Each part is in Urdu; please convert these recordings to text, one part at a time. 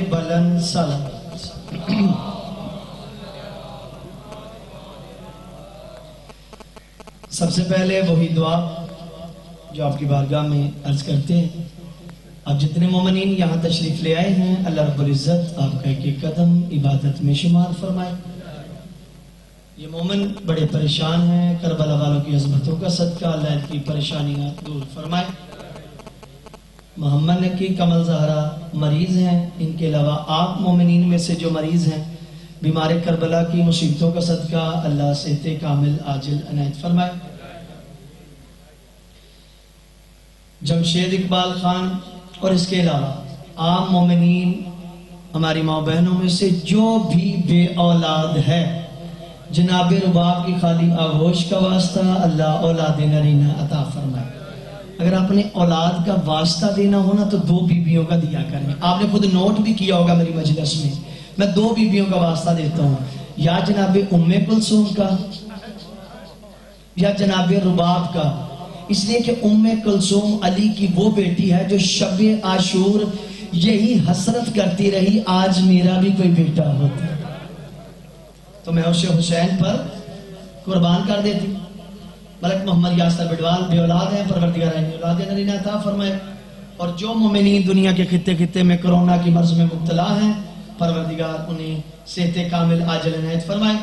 بلند صلوات۔ سب سے پہلے وہی دعا جو آپ کی بارگاہ میں عرض کرتے ہیں۔ آپ جتنے مومنین یہاں تشریف لے آئے ہیں، اللہ رب العزت آپ کا ایک ایک قدم عبادت میں شمار فرمائے۔ یہ مومن بڑے پریشان ہیں، کربلا والوں کی عظمتوں کا صدقہ اللہ ان کی پریشانیاں دور فرمائے۔ محمد نکی کمل زہرا مریض ہیں، ان کے علاوہ آپ مومنین میں سے جو مریض ہیں، بیمار کربلا کی مصیبتوں کا صدقہ اللہ صحت کامل عاجل عنایت فرمائے۔ جمشید اقبال خان اور اس کے علاوہ عام مومنین ہماری ماں بہنوں میں سے جو بھی بے اولاد ہے، جناب رباب کی خالی آغوش کا واسطہ اللہ اولاد نرینہ عطا فرمائے۔ اگر آپ نے اولاد کا واسطہ دینا ہونا تو 2 بیویوں کا دیا کریں۔ آپ نے خود نوٹ بھی کیا ہوگا میری مجلس میں 2 بیویوں کا واسطہ دیتا ہوں، یا جناب ام کلثوم کا یا جناب رباب کا، اس لیے کہ ام کلثوم علی کی وہ بیٹی ہے جو شب عاشور یہی حسرت کرتی رہی، آج میرا بھی کوئی بیٹا ہوتا تو میں اسے حسین پر قربان کر دیتی۔ ملک محمد یاسر بڈوال بے اولاد ہیں، پروردگار انہیں اولاد نرینہ عطا فرمائے۔ اور جو مومنین دنیا کے خطے خطے میں کرونا کی مرض میں مبتلا ہیں، پروردگار انہیں صحت کامل عاجل عنایت فرمائے۔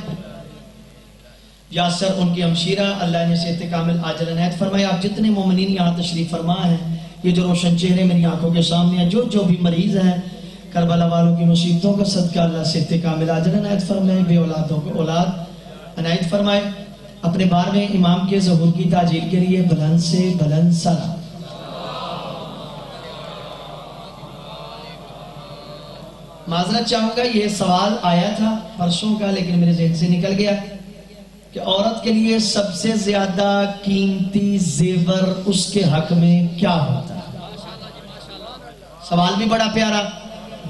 یاسر ان کی ہمشیرہ، اللہ انہیں صحت کامل عاجل عنایت فرمائے۔ آپ جتنے مومنین یہاں تشریف فرما ہیں، یہ جو روشن چہرے میری آنکھوں کے سامنے ہیں، جو بھی مریض ہیں، کربلا والوں کی مصیبتوں کا صدقہ اللہ صحت کامل عاجل عنایت فرمائے، بے اولادوں کو اولاد عنایت فرمائے۔ اپنے بار میں امام کے ظہور کی تعجیل کے لیے بلند سے بلند صلوات۔ معذرت چاہوں گا، یہ سوال آیا تھا پرسوں کا لیکن میرے ذہن سے نکل گیا کہ عورت کے لیے سب سے زیادہ قیمتی زیور اس کے حق میں کیا ہوتا ہے؟ سوال بھی بڑا پیارا،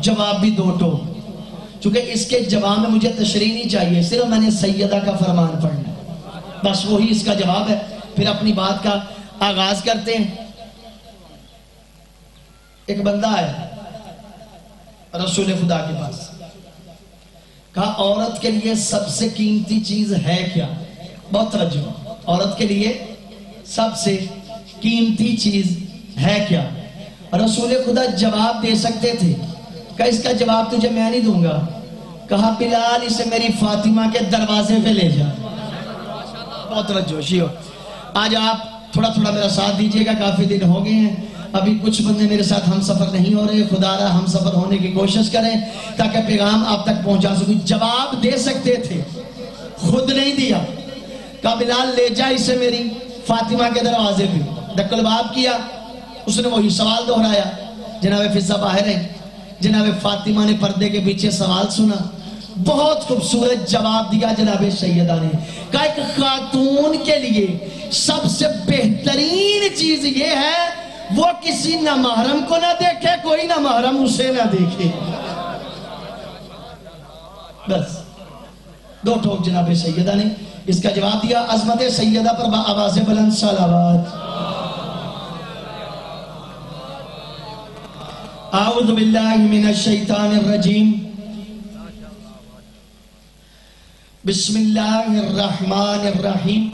جواب بھی 2 ٹوک۔ چونکہ اس کے جواب میں مجھے تشریح نہیں چاہیے، صرف میں نے سیدہ کا فرمان پڑھنا ہے، بس وہی اس کا جواب ہے۔ پھر اپنی بات کا آغاز کرتے ہیں۔ ایک بندہ ہے رسول خدا کے پاس، کہا عورت کے لیے سب سے قیمتی چیز ہے کیا؟ بہت توجہ، عورت کے لیے سب سے قیمتی چیز ہے کیا؟ رسول خدا جواب دے سکتے تھے، کہا اس کا جواب تجھے میں نہیں دوں گا، کہا بلال اسے میری فاطمہ کے دروازے پہ لے جا۔ بہت توجہ شیو، آج آپ تھوڑا تھوڑا میرا ساتھ دیجئے گا، کافی دن ہو گئے ہیں، ابھی کچھ بندے میرے ساتھ ہم سفر نہیں ہو رہے، خدا رہا ہم سفر ہونے کی کوشش کریں تاکہ پیغام آپ تک پہنچا سکوں۔ جواب دے سکتے تھے، خود نہیں دیا، کہا بلال لے جا اسے میری فاطمہ کے دروازے پہ۔ دکل باب کیا، اس نے وہی سوال دہرایا، جناب فضہ باہر ہے، جناب فاطمہ نے پردے کے پیچھے سوال سنا، بہت خوبصورت جواب دیا جناب سیدہ نے، کہا ایک خاتون کے لیے سب سے بہترین چیز یہ ہے وہ کسی نامحرم کو نہ دیکھے، کوئی نامحرم اسے نہ دیکھے۔ بس 2 ٹوک جناب سیدہ نے اس کا جواب دیا۔ عظمت سیدہ پر آواز بلند صلوات۔ اعوذ باللہ من الشیطان الرجیم، بسم اللہ الرحمن الرحیم،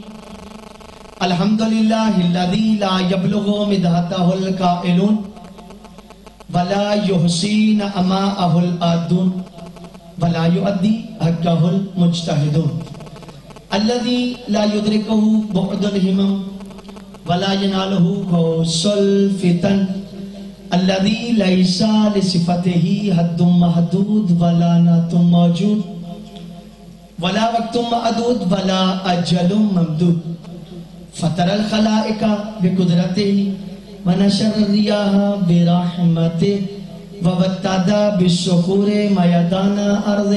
الحمدللہ الذی لا یبلغ مدحتہ القائلون ولا یحسین اماءہ العادون ولا یؤدی حقہ المجتہدون، الذی لا یدرکہ بعد الہمم ولا ینالہ غوث الفتن، الذی لیس لصفتہ حد محدود ولا نعت موجود ولا وقت معدود ولا اجل ممدود، فطر الخلائق بقدرته ونشر الریاح برحمته وابتدى بالسحور میدان ارض،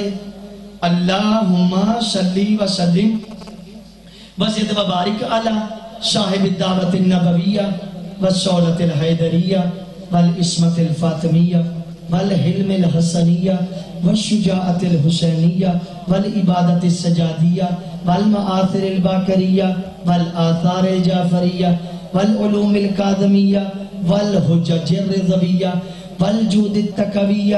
اللہم صلی وسلم وزد وبارک علی صاحب الدعوت النبویہ والصولۃ الحیدریہ والعصمت الفاطمیہ والحلم الحسنیہ والشجاعت الحسینیہ والعبادت السجادیہ والمآثر الباکریہ والآثار الجعفریہ والعلوم القادمیہ والحجج الرضویہ والجود التقویہ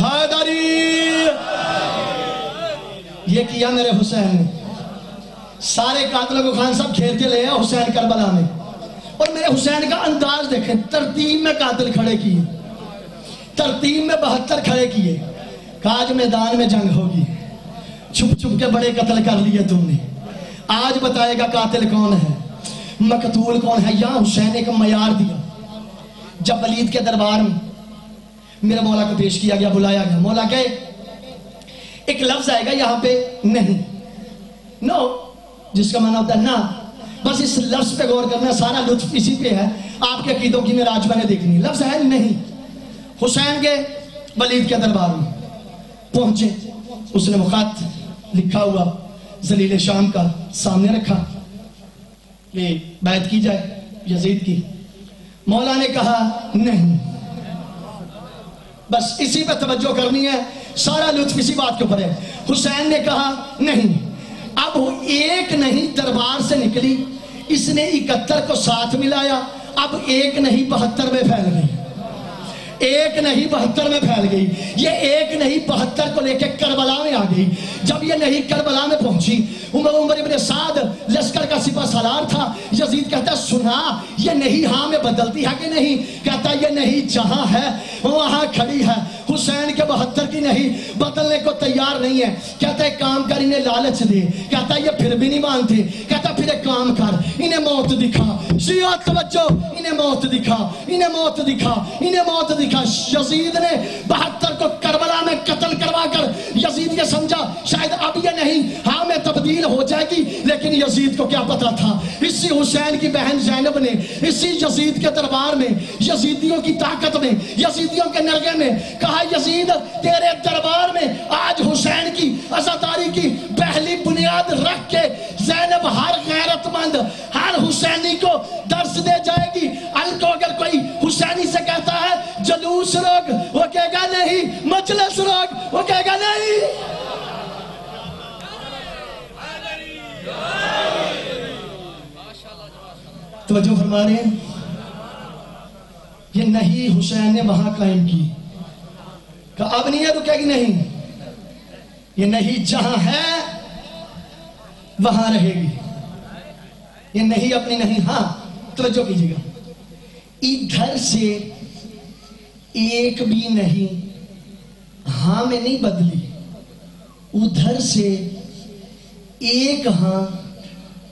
حیدری. یہ کیا میرے حسین نے. سارے قاتلوں کو خان صاحب کھیلتے لے آئے حسین کربلا میں. اور میرے حسین کا انداز دیکھیں, ترتیب میں قاتل کھڑے کیے, ترتیب میں 72 کھڑے کیے. آج میدان میں جنگ ہوگی, چھپ چھپ کے بڑے قتل کر لیے تم نے. آج بتائے گا قاتل کون ہے, مقتول کون ہے. یہاں حسین ایک معیار دیا. جب ولید کے دربار میں میرے مولا کو پیش کیا گیا, بلایا گیا, مولا کہے ایک لفظ آئے گا یہاں پہ نہیں, نو, جس کا معنی ہوتا ہے نا. بس اس لفظ پہ غور کرنا, سارا لطف اسی پہ ہے. آپ کے عقیدوں کی معراج میں نے دیکھنی. لفظ ہے نہیں. حسین کے ولید کے دربار میں پہنچے, اس نے خط لکھا ہوا ذلیل شام کا سامنے رکھا, یہ بیعت کی جائے یزید کی. مولا نے کہا نہیں. بس اسی پہ توجہ کرنی ہے, سارا لطف اسی بات کے اوپر ہے. حسین نے کہا نہیں. اب ایک نہیں دربار سے نکلی, اس نے 71 کو ساتھ ملایا. اب ایک نہیں 72 میں پھیل گئی, ایک نہیں 72 میں پھیل گئی. یہ ایک نہیں 72 کو لے کے کربلا میں آ گئی. جب یہ نہیں کربلا میں پہنچی, عمر ابن سعد لشکر کا سپہ سالار تھا. یزید کہتا ہے سنا یہ نہیں ہاں میں بدلتی ہے کہ نہیں؟ کہتا ہے یہ نہیں جہاں ہے وہاں کھڑی ہے. حسین کے 72 کی نہیں بدلنے کو تیار نہیں ہے. کہتا ہے کام کر, انہیں لالچ دے. کہتا ہے یہ پھر بھی نہیں مانتے. کہتا پھر ایک کام کر, انہیں موت دکھا. شیعہ توجہ, انہیں موت دکھا, انہیں موت دکھا, انہیں موت دکھا. یزید نے 72 کو کربلا میں قتل کروا کر یزید یہ سمجھا شاید اب یہ نہیں ہاں میں تبدیل ہو جائے گی. لیکن یزید کو کیا پتا تھا, اسی حسین کی بہن زینب نے اسی یزید کے دربار میں, یزیدیوں کی طاقت میں, یزیدیوں کے نرگے میں کہا یزید تیرے دربار میں آج حسین کی عزاداری کی پہلی بنیاد رکھ کے زینب ہر غیرت مند ہر حسینی کو درس دے جائے گی. ال کو اگر کوئی حسینی سے کہتا ہے جلوس روک, وہ کہے گا نہیں. مجلس روک, وہ کہے گا نہیں. توجہ فرما رہے ہیں, یہ نہیں حسین نے وہاں قائم کی. کہا اب نہیں ہے رکے گی نہیں. یہ نہیں جہاں ہے وہاں رہے گی. یہ نہیں اپنی نہیں. ہاں توجہ کیجیے گا, ادھر سے ایک بھی نہیں ہاں میں نہیں بدلی, ادھر سے ایک ہاں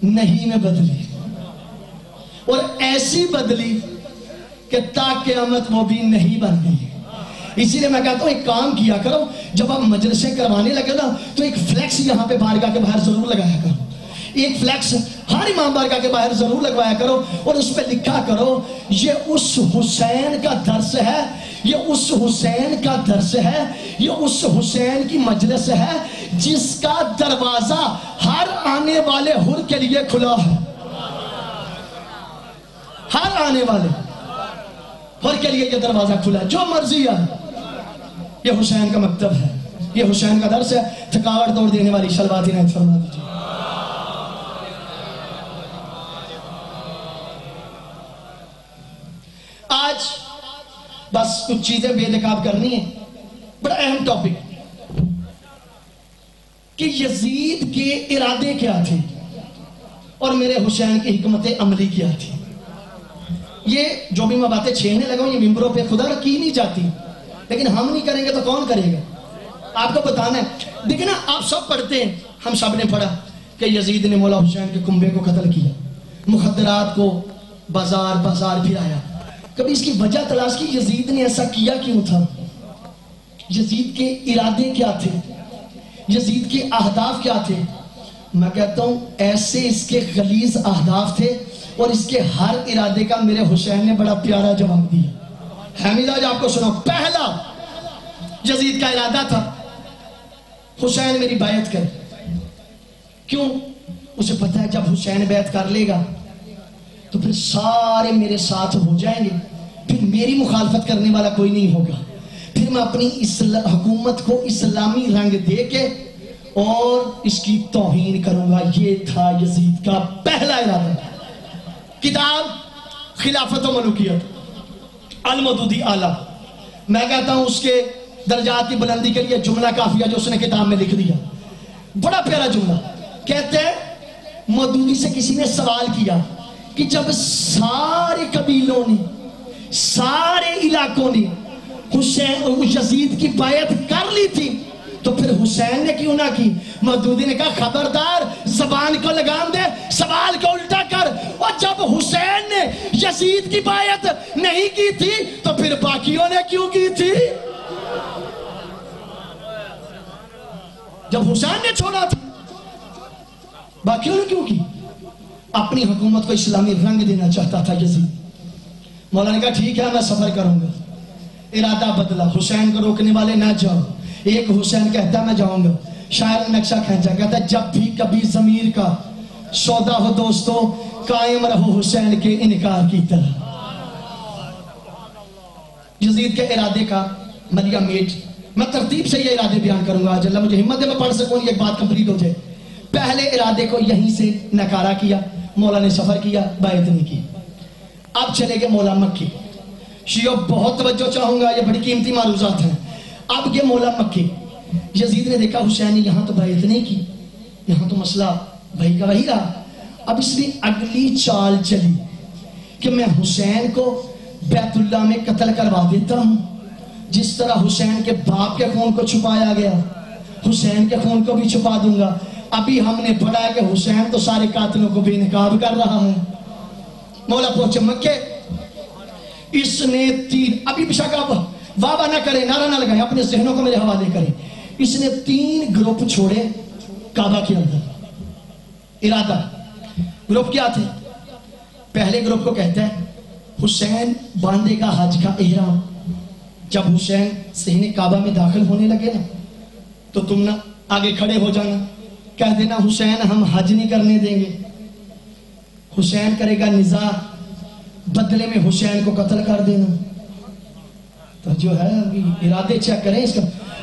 نہیں میں بدلی. اور ایسی بدلی کہ تا قیامت وہ بھی نہیں بن گئی. اسی لیے میں کہتا ہوں ایک کام کیا کرو, جب آپ مجلسیں کروانے لگے نا تو ایک فلیکس یہاں پہ بارگاہ کے باہر ضرور لگایا کرو. ایک فلیکس ہر امام بارگاہ کے باہر ضرور لگوایا کرو, اور اس پہ لکھا کرو یہ اس حسین کا درس ہے, یہ اس حسین کا درس ہے, یہ اس حسین کی مجلس ہے جس کا دروازہ ہر آنے والے حر کے لیے کھلا ہے. ہر آنے والے حر کے لیے یہ دروازہ کھلا ہے, جو مرضی ہے. یہ حسین کا مکتب ہے, یہ حسین کا درس ہے. تھکاوٹ توڑ دینے والی شلوات عنایت فرما دیجیے. آج بس کچھ چیزیں بے نقاب کرنی ہیں. بڑا اہم ٹاپک کہ یزید کے ارادے کیا تھے اور میرے حسین کی حکمت عملی کیا تھی. یہ جو بھی میں باتیں چھیڑنے لگا ہوں یہ ممبروں پہ خدا کی نہیں جاتی, لیکن ہم نہیں کریں گے تو کون کرے گا؟ آپ کو بتانا ہے. دیکھیں نا, آپ سب پڑھتے ہیں, ہم سب نے پڑھا کہ یزید نے مولا حسین کے کنبے کو قتل کیا, مخدرات کو بازار بازار پھرایا. کبھی اس کی وجہ تلاش کی یزید نے ایسا کیا کیوں تھا, یزید کے ارادے کیا تھے, یزید کے اہداف کیا تھے. میں کہتا ہوں ایسے اس کے غلیظ اہداف تھے اور اس کے ہر ارادے کا میرے حسین نے بڑا پیارا جواب دیا. حمید آج آپ کو سنو. پہلا یزید کا ارادہ تھا حسین میری بیعت کرے. کیوں؟ اسے پتہ ہے جب حسین بیعت کر لے گا تو پھر سارے میرے ساتھ ہو جائیں گے, پھر میری مخالفت کرنے والا کوئی نہیں ہوگا, پھر میں اپنی حکومت کو اسلامی رنگ دے کے اور اس کی توہین کروں گا. یہ تھا یزید کا پہلا ارادہ. کتاب خلافت و ملوکیت المودودی اعلیٰ, میں کہتا ہوں اس کے درجات کی بلندی کے لیے جملہ کافی ہے جو اس نے کتاب میں لکھ دیا. بڑا پیارا جملہ. کہتے ہیں مودودی سے کسی نے سوال کیا کہ جب سارے قبیلوں نے سارے علاقوں نے حسین یزید کی بیعت کر لی تھی تو پھر حسین نے کیوں نہ کی؟ مودودی نے کہا خبردار زبان کو لگام دے, سوال کو الٹا کر. اور جب حسین نے یزید کی بیعت نہیں کی تھی تو پھر باقیوں نے کیوں کی تھی؟ جب حسین نے چھوڑا تھا باقیوں نے کیوں کی؟ اپنی حکومت کو اسلامی رنگ دینا چاہتا تھا یزید. مولا نے کہا ٹھیک ہے میں سفر کروں گا. ارادہ بدلا, حسین کو روکنے والے نہ جاؤ. ایک حسین کہتا میں جاؤں گا. شاعر نے نقشہ کھینچا, کہتا ہے جب بھی کبھی ضمیر کا سودا ہو دوستو قائم رہو حسین کے انکار کی طرح. یزید کے ارادے کا ملیا میٹ, میں ترتیب سے یہ ارادے بیان کروں گا آج اللہ مجھے ہمت دے میں پڑھ سکوں یہ بات کمپلیٹ ہو جائے. پہلے ارادے کو یہیں سے نکارا کیا, مولا نے سفر کیا, بیعت نہیں کی. اب چلے گئے مولا مکی. شیعہ بہت توجہ چاہوں گا, یہ بڑی قیمتی معروضات ہیں. اب یہ مولا مکی, یزید نے دیکھا حسین نے یہاں تو بیعت نہیں کی, یہاں تو مسئلہ بھائی کا وہی رہا. اب اس نے اگلی چال چلی کہ میں حسین کو بیت اللہ میں قتل کروا دیتا ہوں, جس طرح حسین کے باپ کے خون کو چھپایا گیا حسین کے خون کو بھی چھپا دوں گا. ابھی ہم نے پڑھا ہے کہ حسین تو سارے قاتلوں کو بے نقاب کر رہا ہے. مولا پہنچے مکے, اس نے ابھی بشک آپ وابا نہ کریں, نعرہ نہ لگائیں, اپنے ذہنوں کو میرے حوالے کریں. اس نے 3 گروپ چھوڑے کعبہ کے اندر. ارادہ گروپ کیا تھے؟ پہلے گروپ کو کہتا ہے حسین باندھے گا حج کا احرام. جب حسین صحن کعبہ میں داخل ہونے لگے نا تو تم نہ آگے کھڑے ہو جانا, کہہ دینا حسین ہم حج نہیں کرنے دیں گے. حسین کرے گا نزاع, بدلے میں حسین کو قتل کر دینا. تو جو ہے ابھی ارادے چیک کریں اس کا,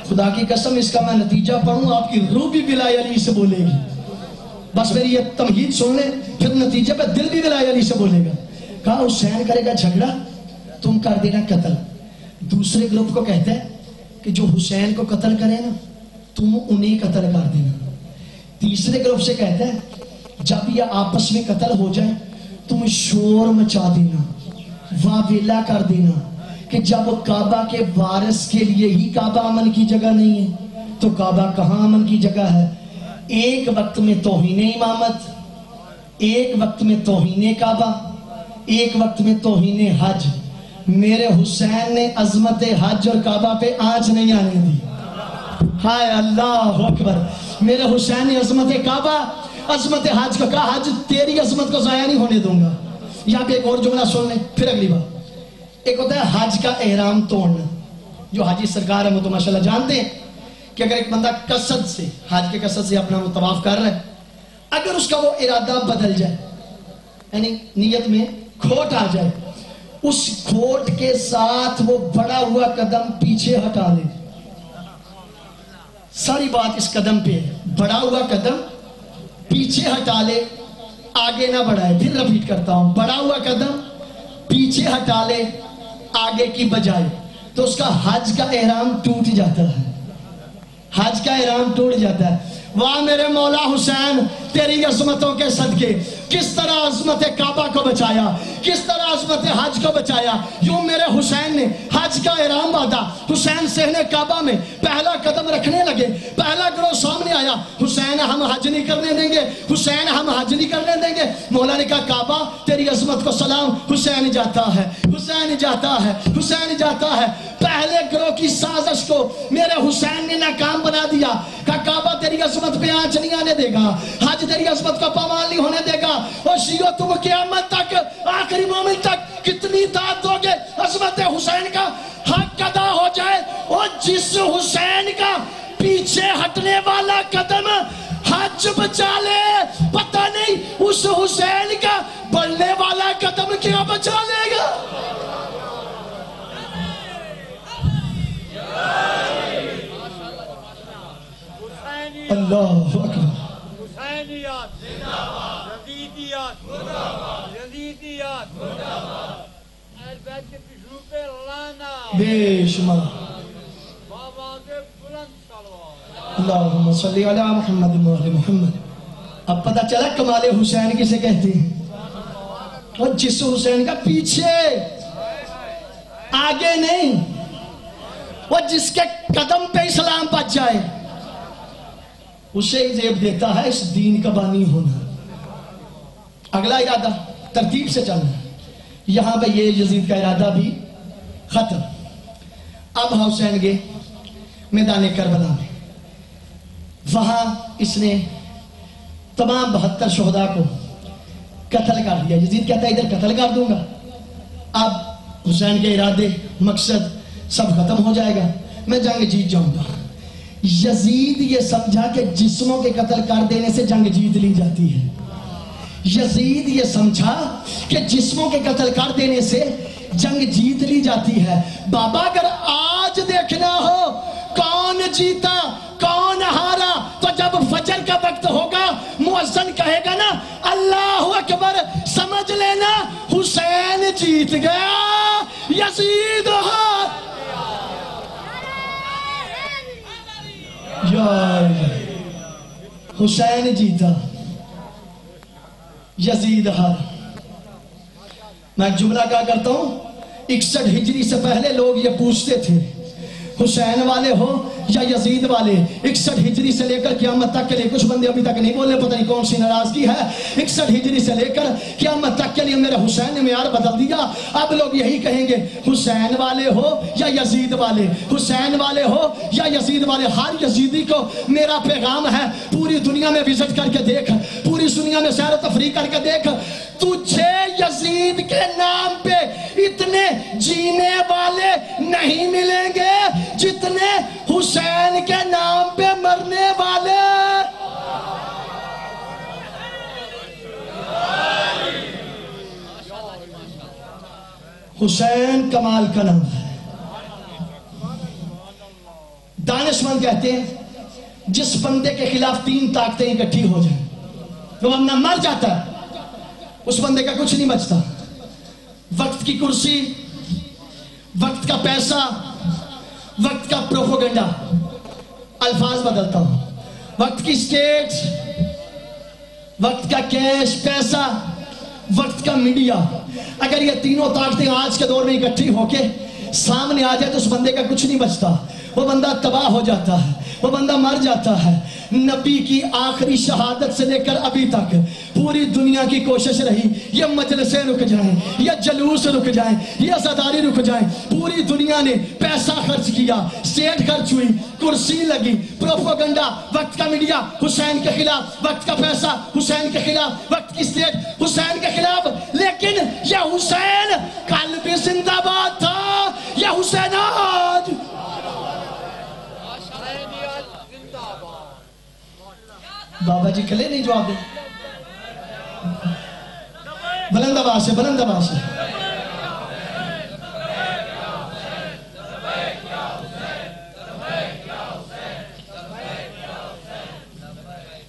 خدا کی قسم اس کا میں نتیجہ پڑھوں آپ کی روح بھی بلائے علی سے بولے گی. بس میری یہ تمہید سن لیں, پھر نتیجے پہ دل بھی بلائے علی سے بولے گا. کہا حسین کرے گا جھگڑا, تم کر دینا قتل. دوسرے گروپ کو کہتا ہے کہ جو حسین کو قتل کرے نا تم انہیں قتل کر دینا. تیسرے گروپ سے کہتا ہے جب یہ آپس میں قتل ہو جائے تم شور مچا دینا, واویلا کر دینا کہ جب کعبہ کے وارث کے لیے ہی کعبہ امن کی جگہ نہیں ہے تو کعبہ کہاں امن کی جگہ ہے. ایک وقت میں توہین امامت, ایک وقت میں توہین کعبہ, ایک وقت میں توہین حج. میرے حسین نے عظمت حج اور کعبہ پہ آنچ نہیں آنے دی. ہائے اللہ اکبر. میرے حسین نے عظمت کعبہ عظمت حج کو کہا حج تیری عظمت کو ضائع نہیں ہونے دوں گا. یہاں پہ ایک اور جملہ سن لیں پھر اگلی بات. ایک ہوتا ہے حج کا احرام توڑنا. جو حاجی سرکار ہے وہ تو ماشاءاللہ جانتے ہیں کہ اگر ایک بندہ قصد سے حج کے قصد سے اپنا طواف کر رہا ہے, اگر اس کا وہ ارادہ بدل جائے یعنی نیت میں کھوٹ آ جائے, اس کھوٹ کے ساتھ وہ بڑا ہوا قدم پیچھے ہٹا لے. ساری بات اس قدم پہ ہے, بڑا ہوا قدم پیچھے ہٹا لے, آگے نہ بڑھائے. پھر ریپیٹ کرتا ہوں, بڑا ہوا قدم پیچھے ہٹا لے آگے کی بجائے, تو اس کا حج کا احرام ٹوٹ جاتا ہے. حج کا احرام ٹوٹ جاتا ہے. واہ میرے مولا حسین تیری عظمتوں کے صدقے, کس طرح عظمت کعبہ کو بچایا, کس طرح عظمت حج کو بچایا. یوں میرے حسین نے حج کا احرام باندھا. حسین صحن کعبہ میں پہلا قدم رکھنے لگے, پہلا گروہ سامنے آیا, حسین ہم حج نہیں کرنے دیں گے, حسین ہم حج نہیں کرنے دیں گے. مولا نے کہا کعبہ تیری عظمت کو سلام. حسین جاتا ہے, حسین جاتا ہے, حسین جاتا ہے. پہلے گروہ کی سازش کو میرے حسین نے ناکام بنا دیا. کہا کعبہ تیری عظمت پہ آنچ نہیں آنے دے گا, حج تیری عظمت کو پامال نہیں ہونے دے گا. اور شیعہ تم قیامت تک آخری مومن تک کتنی داد دو گے عظمت حسین کا حق ادا ہو جائے. اور جس حسین کا پیچھے ہٹنے والا قدم حج بچا لے, پتہ نہیں اس حسین کا بڑھنے والا قدم کیا بچا لے گا. اللہ اکبر. حسینیات زندہ باد, یزیدیات مردہ باد, یزیدیات مردہ باد, اہل بیت کے پیشرو پہ لانا بے شمار. بابا اللہم صلی علی محمد و آل محمد۔ اب پتہ چلا کمال حسین کسے کہتے ہیں؟ وہ جس حسین کا پیچھے آگے نہیں، وہ جس کے قدم پہ اسلام بچ جائے اسے زیب دیتا ہے اس دین کا بانی ہونا۔ اگلا ارادہ ترتیب سے چلنا ہے۔ یہاں پہ یہ یزید کا ارادہ بھی ختم۔ اب حسین گئے میدان کربلا میں، وہاں اس نے تمام 72 شہداء کو قتل کر دیا۔ یزید کہتا ہے ادھر قتل کر دوں گا، اب حسین کے ارادے مقصد سب ختم ہو جائے گا، میں جنگ جیت جاؤں گا۔ یزید یہ سمجھا کہ جسموں کے قتل کر دینے سے جنگ جیت لی جاتی ہے۔ یزید یہ سمجھا کہ جسموں کے قتل کر دینے سے جنگ جیت لی جاتی ہے۔ بابا اگر آج دیکھنا ہو کون جیتا کون ہارا تو جب فجر کا وقت ہوگا مؤذن کہے گا نا اللہ اکبر، سمجھ لینا حسین جیت گیا، یزید ہار۔ حسین جیتا، یزید ہار۔ میں ایک جملہ کہا کرتا ہوں، 61 ہجری سے پہلے لوگ یہ پوچھتے تھے حسین والے ہو یا یزید والے۔ 61 ہجری سے لے کر قیامت تک کے لیے کچھ بندے ابھی تک نہیں بولے، پتہ نہیں کون سی ناراضگی ہے۔ 61 ہجری سے لے کر قیامت تک کے لیے میرے حسین نے معیار بدل دیا۔ اب لوگ یہی کہیں گے حسین والے ہو یا یزید والے، حسین والے ہو یا یزید والے۔ ہر یزیدی کو میرا پیغام ہے، پوری دنیا میں وزٹ کر کے دیکھ، پوری دنیا میں سیر و تفریح کر کے دیکھ، تجھے یزید کے نام پہ اتنے جینے والے نہیں ملیں گے جتنے حسین کے نام پہ مرنے والے۔ حسین کمال کا نام ہے۔ دانشمند کہتے ہیں جس بندے کے خلاف 3 طاقتیں اکٹھی ہو جائیں وہ ورنہ مر جاتا ہے، اس بندے کا کچھ نہیں بچتا۔ وقت کی کرسی، وقت کا پیسہ، وقت کا پروپیگنڈا، الفاظ بدلتا ہوں، وقت کی سٹیج، وقت کا کیش پیسہ، وقت کا میڈیا، اگر یہ تینوں طاقتیں آج کے دور میں اکٹھی ہو کے سامنے آ جائے تو اس بندے کا کچھ نہیں بچتا، وہ بندہ تباہ ہو جاتا ہے، وہ بندہ مر جاتا ہے۔ نبی کی آخری شہادت سے لے کر ابھی تک پوری دنیا کی کوشش رہی یہ مجلسیں رک جائیں، یہ جلوس رک جائیں، یہ عزاداری رک جائیں۔ پوری دنیا نے پیسہ خرچ کیا، سیٹ خرچ ہوئی، کرسی لگی، پروپیگنڈا، وقت کا میڈیا حسین کے خلاف، وقت کا پیسہ حسین کے خلاف، وقت کی سٹیج حسین کے خلاف، لیکن یہ حسین کل بھی زندہ باد تھا، یہ حسین آج۔ بابا جی کلے نہیں جواب دیں، بلند آواز سے، بلند آواز سے۔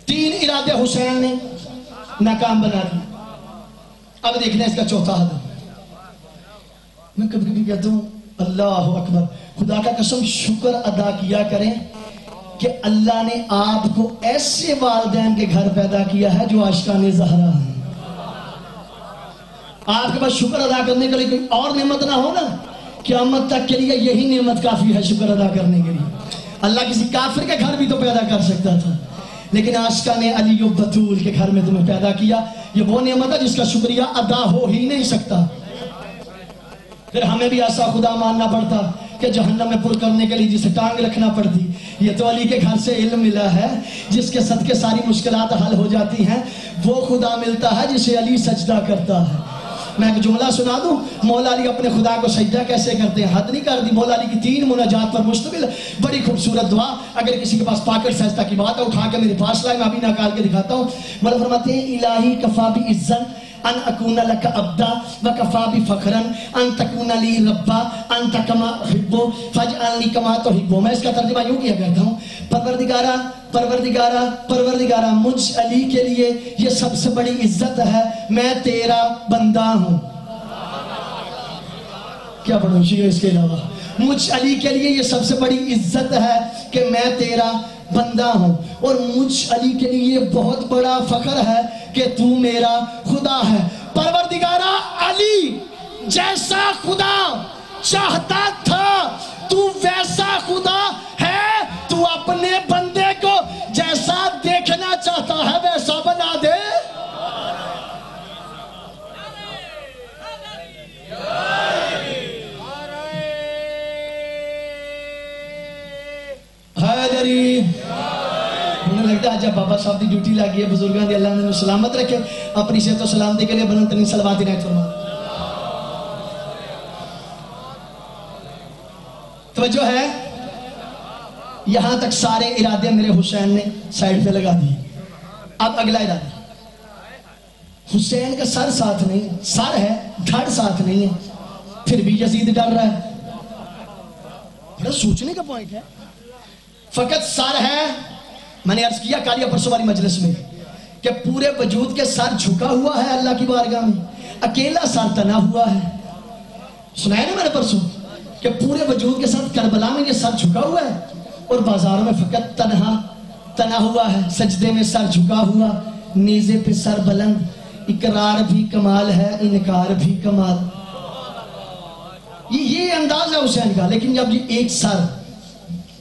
تین ارادے حسین نے ناکام بنا دی، اب دیکھنا اس کا چوتھا حد۔ میں کبھی کبھی کہتا ہوں اللہ اکبر، خدا کا قسم شکر ادا کیا کریں کہ اللہ نے آپ کو ایسے والدین کے گھر پیدا کیا ہے جو عاشقان زہرا ہیں۔ آپ کے پاس شکر ادا کرنے کے لیے کوئی اور نعمت نہ ہو نا، قیامت تک کے لیے یہی نعمت کافی ہے شکر ادا کرنے کے لیے۔ اللہ کسی کافر کے گھر بھی تو پیدا کر سکتا تھا، لیکن عاشقان علی و بطول کے گھر میں تمہیں پیدا کیا، یہ وہ نعمت ہے جس کا شکریہ ادا ہو ہی نہیں سکتا۔ پھر ہمیں بھی ایسا خدا ماننا پڑتا کہ جہنم میں پر کرنے کے لیے جسے ٹانگ رکھنا پڑتی۔ یہ تو علی کے گھر سے علم ملا ہے جس کے صدقے ساری مشکلات حل ہو جاتی ہیں، وہ خدا ملتا ہے جسے علی سجدہ کرتا ہے۔ میں ایک جملہ سنا دوں، مولا علی اپنے خدا کو سجدہ کیسے کرتے ہیں، حد نہیں کر دی۔ مولا علی کی 3 مناجات پر مشتمل بڑی خوبصورت دعا، اگر کسی کے پاس پاکٹ سجدہ کی بات ہے اٹھا کے میرے پاس لائے، میں ابھی نکال کے دکھاتا ہوں۔ مولا فرماتے ہیں الہی کفا be عزن in اکون look Abida وکفا be فخرن ان تکون لی ربا انت کما احبو فاجعلنی کما تحبو۔ میں اس کا ترجمہ یوں کیا کرتا ہوں، پروردگارہ پروردگارہ پروردگارہ، مجھ علی کے لیے یہ سب سے بڑی عزت ہے میں تیرا بندہ ہوں۔ کیا پڑھوں شیعہ اس کے علاوہ؟ مجھ علی کے لیے یہ سب سے بڑی عزت ہے کہ میں تیرا بندہ ہوں، اور مجھ علی کے لیے بہت بڑا فخر ہے کہ تو میرا خدا ہے۔ پروردگارہ علی جیسا خدا چاہتا تھا تو ویسا خدا ہے، تو اپنے بندے کو جیسا دیکھنا چاہتا ہے ویسا بنا دے۔ حیدری انہیں لگتا ہے جب بابا صاحب دی ڈیوٹی لگی ہے، بزرگان دی اللہ نے سلامت رکھے، اپنی صحت و سلامتی کے لیے بلند ترین صلوات عنایت فرما۔ توجہ ہے، یہاں تک سارے ارادے میرے حسین نے سائیڈ پہ لگا دیے۔ اب اگلا ارادہ، حسین کا سر ساتھ نہیں، سر ہے دھڑ ساتھ نہیں ہے، پھر بھی یزید ڈر رہا ہے۔ بڑا سوچنے کا پوائنٹ ہے، فقط سر ہے۔ میں نے عرض کیا کالیہ پرسوں والی مجلس میں کہ پورے وجود کے سر جھکا ہوا ہے اللہ کی بارگاہ میں، اکیلا سر تنا ہوا ہے۔ سنایا نا میں نے پرسوں کہ پورے وجود کے ساتھ کربلا میں یہ سر جھکا ہوا ہے، اور بازاروں میں فقط تنا ہوا ہے، سجدے میں سر جھکا ہوا، نیزے پہ سر بلند۔ اقرار بھی کمال ہے، انکار بھی کمال۔ یہ انداز ہے حسین کا۔ لیکن جب یہ ایک سر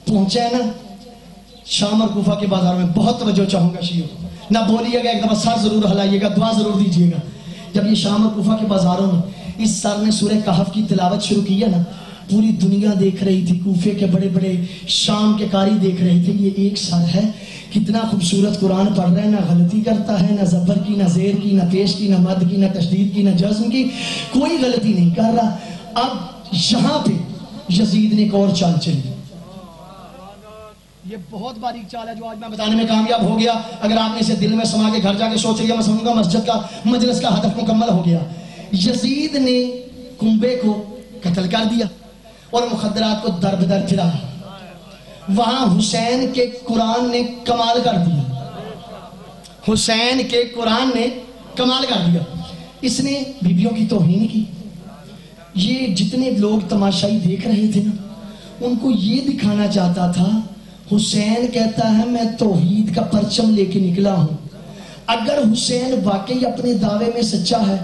پہنچے نا شام اور کوفہ کے بازار میں، بہت توجہ چاہوں گا شیعوں، نہ بولیے گا ایک دفعہ، سر ضرور ہلائیے گا، دعا ضرور دیجیے گا۔ جب یہ شام اور کوفہ کے بازاروں میں اس سر نے سورہ کہف کی تلاوت شروع کی ہے نا، پوری دنیا دیکھ رہی تھی، کوفے کے بڑے بڑے شام کے قاری دیکھ رہے تھے، یہ ایک سر ہے کتنا خوبصورت قرآن پڑھ رہا ہے، نہ غلطی کرتا ہے، نہ زبر کی، نہ زیر کی، نہ پیش کی، نہ مد کی، نہ تشدید کی، نہ جزم کی، کوئی غلطی نہیں کر رہا۔ اب یہاں پہ یزید نے ایک اور چال چلی، یہ بہت باریک چال ہے جو آج میں بتانے میں کامیاب ہو گیا۔ اگر آپ نے اسے دل میں سما کے گھر جا کے سوچ لیا، میں سمجھوں گا مسجد کا مجلس کا ہدف مکمل ہو گیا۔ یزید نے کنبے کو قتل کر دیا اور مخدرات کو در بدر پھرایا۔ وہاں حسین کے قرآن نے کمال کر دیا، حسین کے قرآن نے کمال کر دیا۔ اس نے بیویوں کی توہین کی۔ یہ جتنے لوگ تماشائی دیکھ رہے تھے نا، ان کو یہ دکھانا چاہتا تھا، حسین کہتا ہے میں توحید کا پرچم لے کے نکلا ہوں۔ اگر حسین واقعی اپنے دعوے میں سچا ہے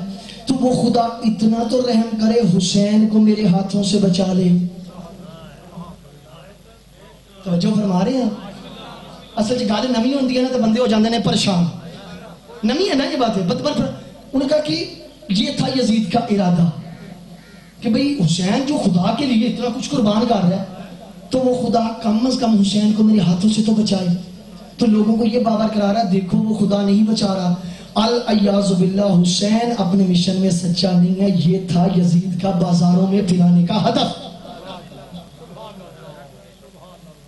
تو وہ خدا اتنا تو رحم کرے حسین کو میرے ہاتھوں سے بچا لے۔ توجہ فرما رہے ہیں؟ اصل جی گالے نمی ہوندی ہے نا تو بندے ہو جاندے نے پریشان، نمی ہے نا یہ بات ہے۔ انہوں نے کہا کہ یہ تھا یزید کا ارادہ کہ بھئی حسین جو خدا کے لیے اتنا کچھ قربان کر رہا ہے تو وہ خدا کم از کم حسین کو میرے ہاتھوں سے تو بچائے۔ تو لوگوں کو یہ باور کرا رہا، دیکھو وہ خدا نہیں بچا رہا، العیاذ باللہ حسین اپنے مشن میں سچا نہیں ہے۔ یہ تھا یزید کا بازاروں میں پھرانے کا ہدف۔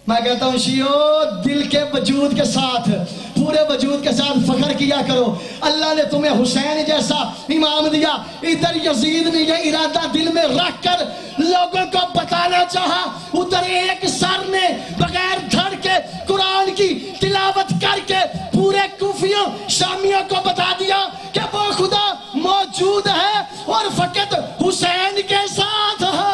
میں کہتا ہوں شیعو، دل کے وجود کے ساتھ، پورے وجود کے ساتھ فخر کیا کرو، اللہ نے تمہیں حسین جیسا امام دیا۔ ادھر یزید نے یہ ارادہ دل میں رکھ کر لوگوں کو بتانا چاہا، ادھر ایک سر نے بغیر دھڑ کے قرآن کی تلاوت کر کے پورے کوفیوں شامیوں کو بتا دیا کہ وہ خدا موجود ہے اور فقط حسین کے ساتھ ہے۔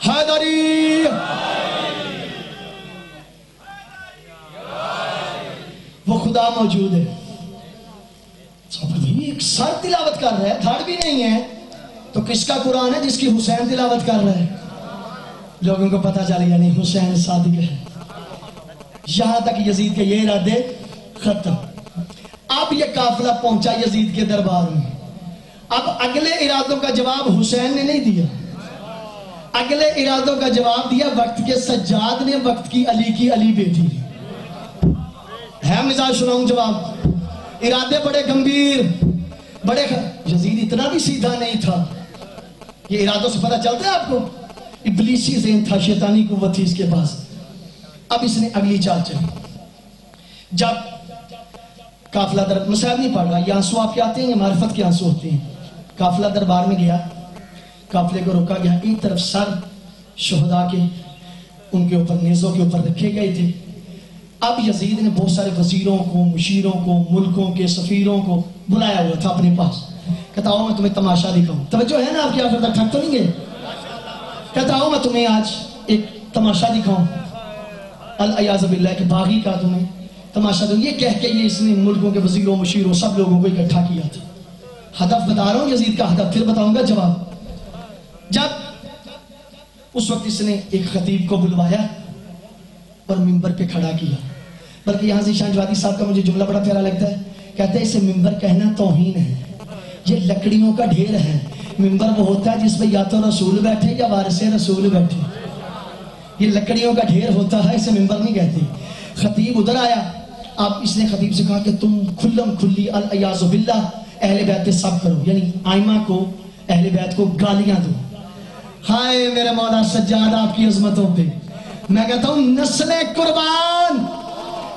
حیدری وہ خدا موجود ہے۔ ایک سر تلاوت کر رہا ہے، دھڑ بھی نہیں ہے، تو کس کا قرآن ہے جس کی حسین تلاوت کر رہا ہے؟ لوگوں کو پتہ چل گیا نہیں حسین صادق ہے۔ یہاں تک یزید کے یہ ارادے ختم۔ اب یہ قافلہ پہنچا یزید کے دربار میں۔ اب اگلے ارادوں کا جواب حسین نے نہیں دیا، اگلے ارادوں کا جواب دیا وقت کے سجاد نے، وقت کی علی بیٹی ہے۔ مزاج سناؤں جواب، ارادے بڑے گمبھیر، بڑے یزید اتنا بھی سیدھا نہیں تھا۔ یہ ارادوں سے پتہ چلتا ہے آپ کو، ابلیسی ذہن تھا، شیطانی قوت تھی اس کے پاس۔ اب اس نے اگلی چال چلی۔ جب قافلہ مسائل نہیں پڑھ رہا، یہ آنسو آپ کے آتے ہیں، یہ معرفت کے آنسو ہوتے ہیں۔ قافلہ دربار میں گیا، قافلے کو روکا گیا، ایک طرف سر شہداء کے ان کے اوپر نیزوں کے اوپر رکھے گئے تھے. اب یزید نے بہت سارے وزیروں کو، مشیروں کو، ملکوں کے سفیروں کو بلایا ہوا تھا اپنے پاس. کہتا ہوں میں تمہیں تماشا دکھاؤں. توجہ ہے نا آپ کی؟ آخر تک تھک تو نہیں گئے؟ کہتا ہوں میں تمہیں آج ایک تماشا دکھاؤں الیاذ باللہ کہ باغی کا تمہیں تماشا دوں. یہ کہہ کے یہ اس نے ملکوں کے وزیروں، مشیروں، سب لوگوں کو اکٹھا کیا تھا. ہدف بتا رہا ہوں یزید کا ہدف، پھر بتاؤں گا جواب. جب اس وقت اس نے ایک خطیب کو بلوایا اور ممبر پہ کھڑا کیا. بلکہ یہاں سے شاہ جوادی صاحب کا مجھے جملہ بڑا پیارا لگتا ہے. کہتے ہیں اسے ممبر کہنا توہین ہے، یہ لکڑیوں کا ڈھیر ہے. ممبر وہ ہوتا ہے جس پہ یا تو رسول بیٹھے یا وارث رسول بیٹھے. یہ لکڑیوں کا ڈھیر ہوتا ہے، اسے ممبر نہیں کہتے. خطیب ادھر آیا. اب اس نے خطیب سے کہا کہ تم کھلم کھلی الیاذ باللہ اہل بیت پہ سب کرو، یعنی آئمہ کو، اہل بیت کو گالیاں دو. ہائے میرے مولا سجاد آپ کی عظمتوں پہ. میں کہتا ہوں نسل قربان،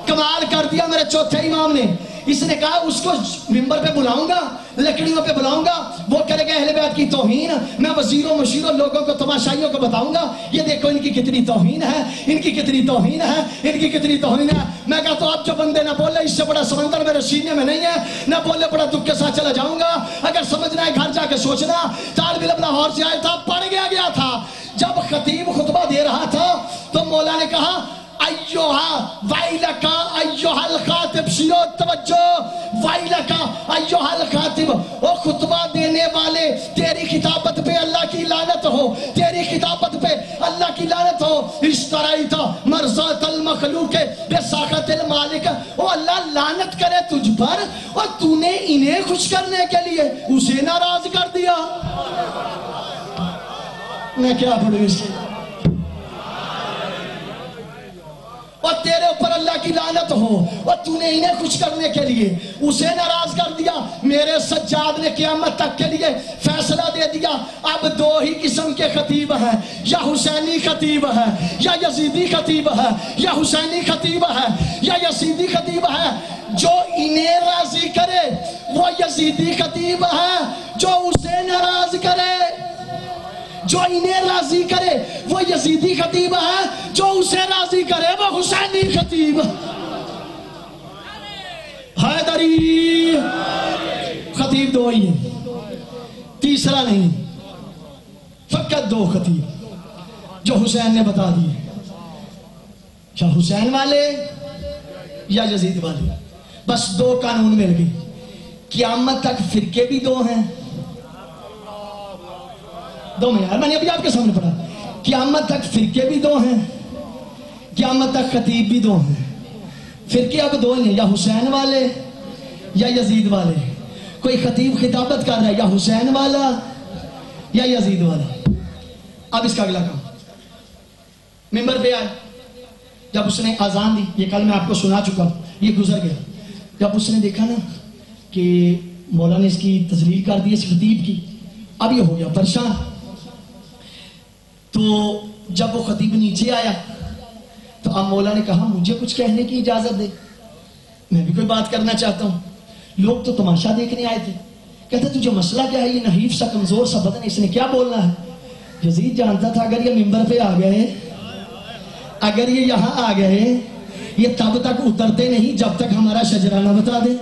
کمال کر دیا میرے چوتھے امام نے. اس نے کہا اس کو ممبر پہ بلاؤں گا، لکڑیوں پہ بلاؤں گا، وہ کرے گا اہل بیت کی توہین. میں وزیروں، مشیروں، لوگوں کو، تماشائیوں کو بتاؤں گا یہ دیکھو ان کی کتنی توہین ہے، ان کی کتنی توہین ہے، ان کی کتنی توہین ہے. میں کہتا ہوں اب جو بندے نہ بولے اس سے بڑا سمندر میرے سینے میں نہیں ہے، نہ بولے بڑا دکھ کے ساتھ چلا جاؤں گا. اگر سمجھنا ہے گھر جا کے سوچنا. طالب علم لاہور سے آیا تھا، پڑھ گیا تھا. جب خطیب خطبہ دے رہا تھا تو مولا نے کہا ایوہا ویلکا ایوہا الخاطب. شیو توجہ، ویلکا ایوہا الخاطب. او خطبہ دینے والے، تیری خطابت پہ اللہ کی لعنت ہو، تیری خطابت پہ اللہ کی لعنت ہو. اشترائیتا مرضات المخلوق بساخت المالک. او اللہ لعنت کرے تجھ پر، اور تو نے انہیں خوش کرنے کے لیے اسے ناراض کر دیا. میں کیا پڑھوں اس سے؟ اور تیرے اوپر اللہ کی لعنت ہو، اور تو نے انہیں خوش کرنے کے لیے اسے ناراض کر دیا. میرے سجاد نے قیامت تک کے لیے فیصلہ دے دیا. اب دو ہی قسم کے خطیب ہیں، یا حسینی خطیب ہے یا یزیدی خطیب ہے، یا حسینی خطیب ہے یا یزیدی خطیب ہے. جو انہیں راضی کرے وہ یزیدی خطیب ہے، جو اسے ناراض کرے، جو انہیں راضی کرے وہ یزیدی خطیب ہے، جو اسے راضی کرے وہ حسینی خطیب. حیدری خطیب دو ہی ہیں، تیسرا نہیں. فقط دو خطیب جو حسین نے بتا دیے، یا حسین والے یا یزید والے. بس دو قانون مل گئے. قیامت تک فرقے بھی دو ہیں، دو میں یار میں نے ابھی آپ کے سامنے پڑھا. قیامت تک فرقے بھی دو ہیں، قیامت تک خطیب بھی دو ہیں. فرقے اب دو ہیں، یا حسین والے یا یزید والے. کوئی خطیب خطابت کر رہا ہے یا حسین والا یا یزید والا. اب اس کا اگلا کام، ممبر پہ آئے. جب اس نے اذان دی، یہ کل میں آپ کو سنا چکا، یہ گزر گیا. جب اس نے دیکھا نا کہ مولا نے اس کی تذلیل کر دی اس خطیب کی، اب یہ ہو گیا پریشان. تو جب وہ خطیب نیچے آیا تو اب مولا نے کہا مجھے کچھ کہنے کی اجازت دے، میں بھی کوئی بات کرنا چاہتا ہوں. لوگ تو تماشا دیکھنے آئے تھے. کہتے تجھے مسئلہ کیا ہے؟ یہ نحیف سا کمزور سا بدن، اس نے کیا بولنا ہے؟ یزید جانتا تھا اگر یہ ممبر پہ آ گئے، اگر یہ یہاں آ گئے، یہ تب تک اترتے نہیں جب تک ہمارا شجرہ نہ بتا دے،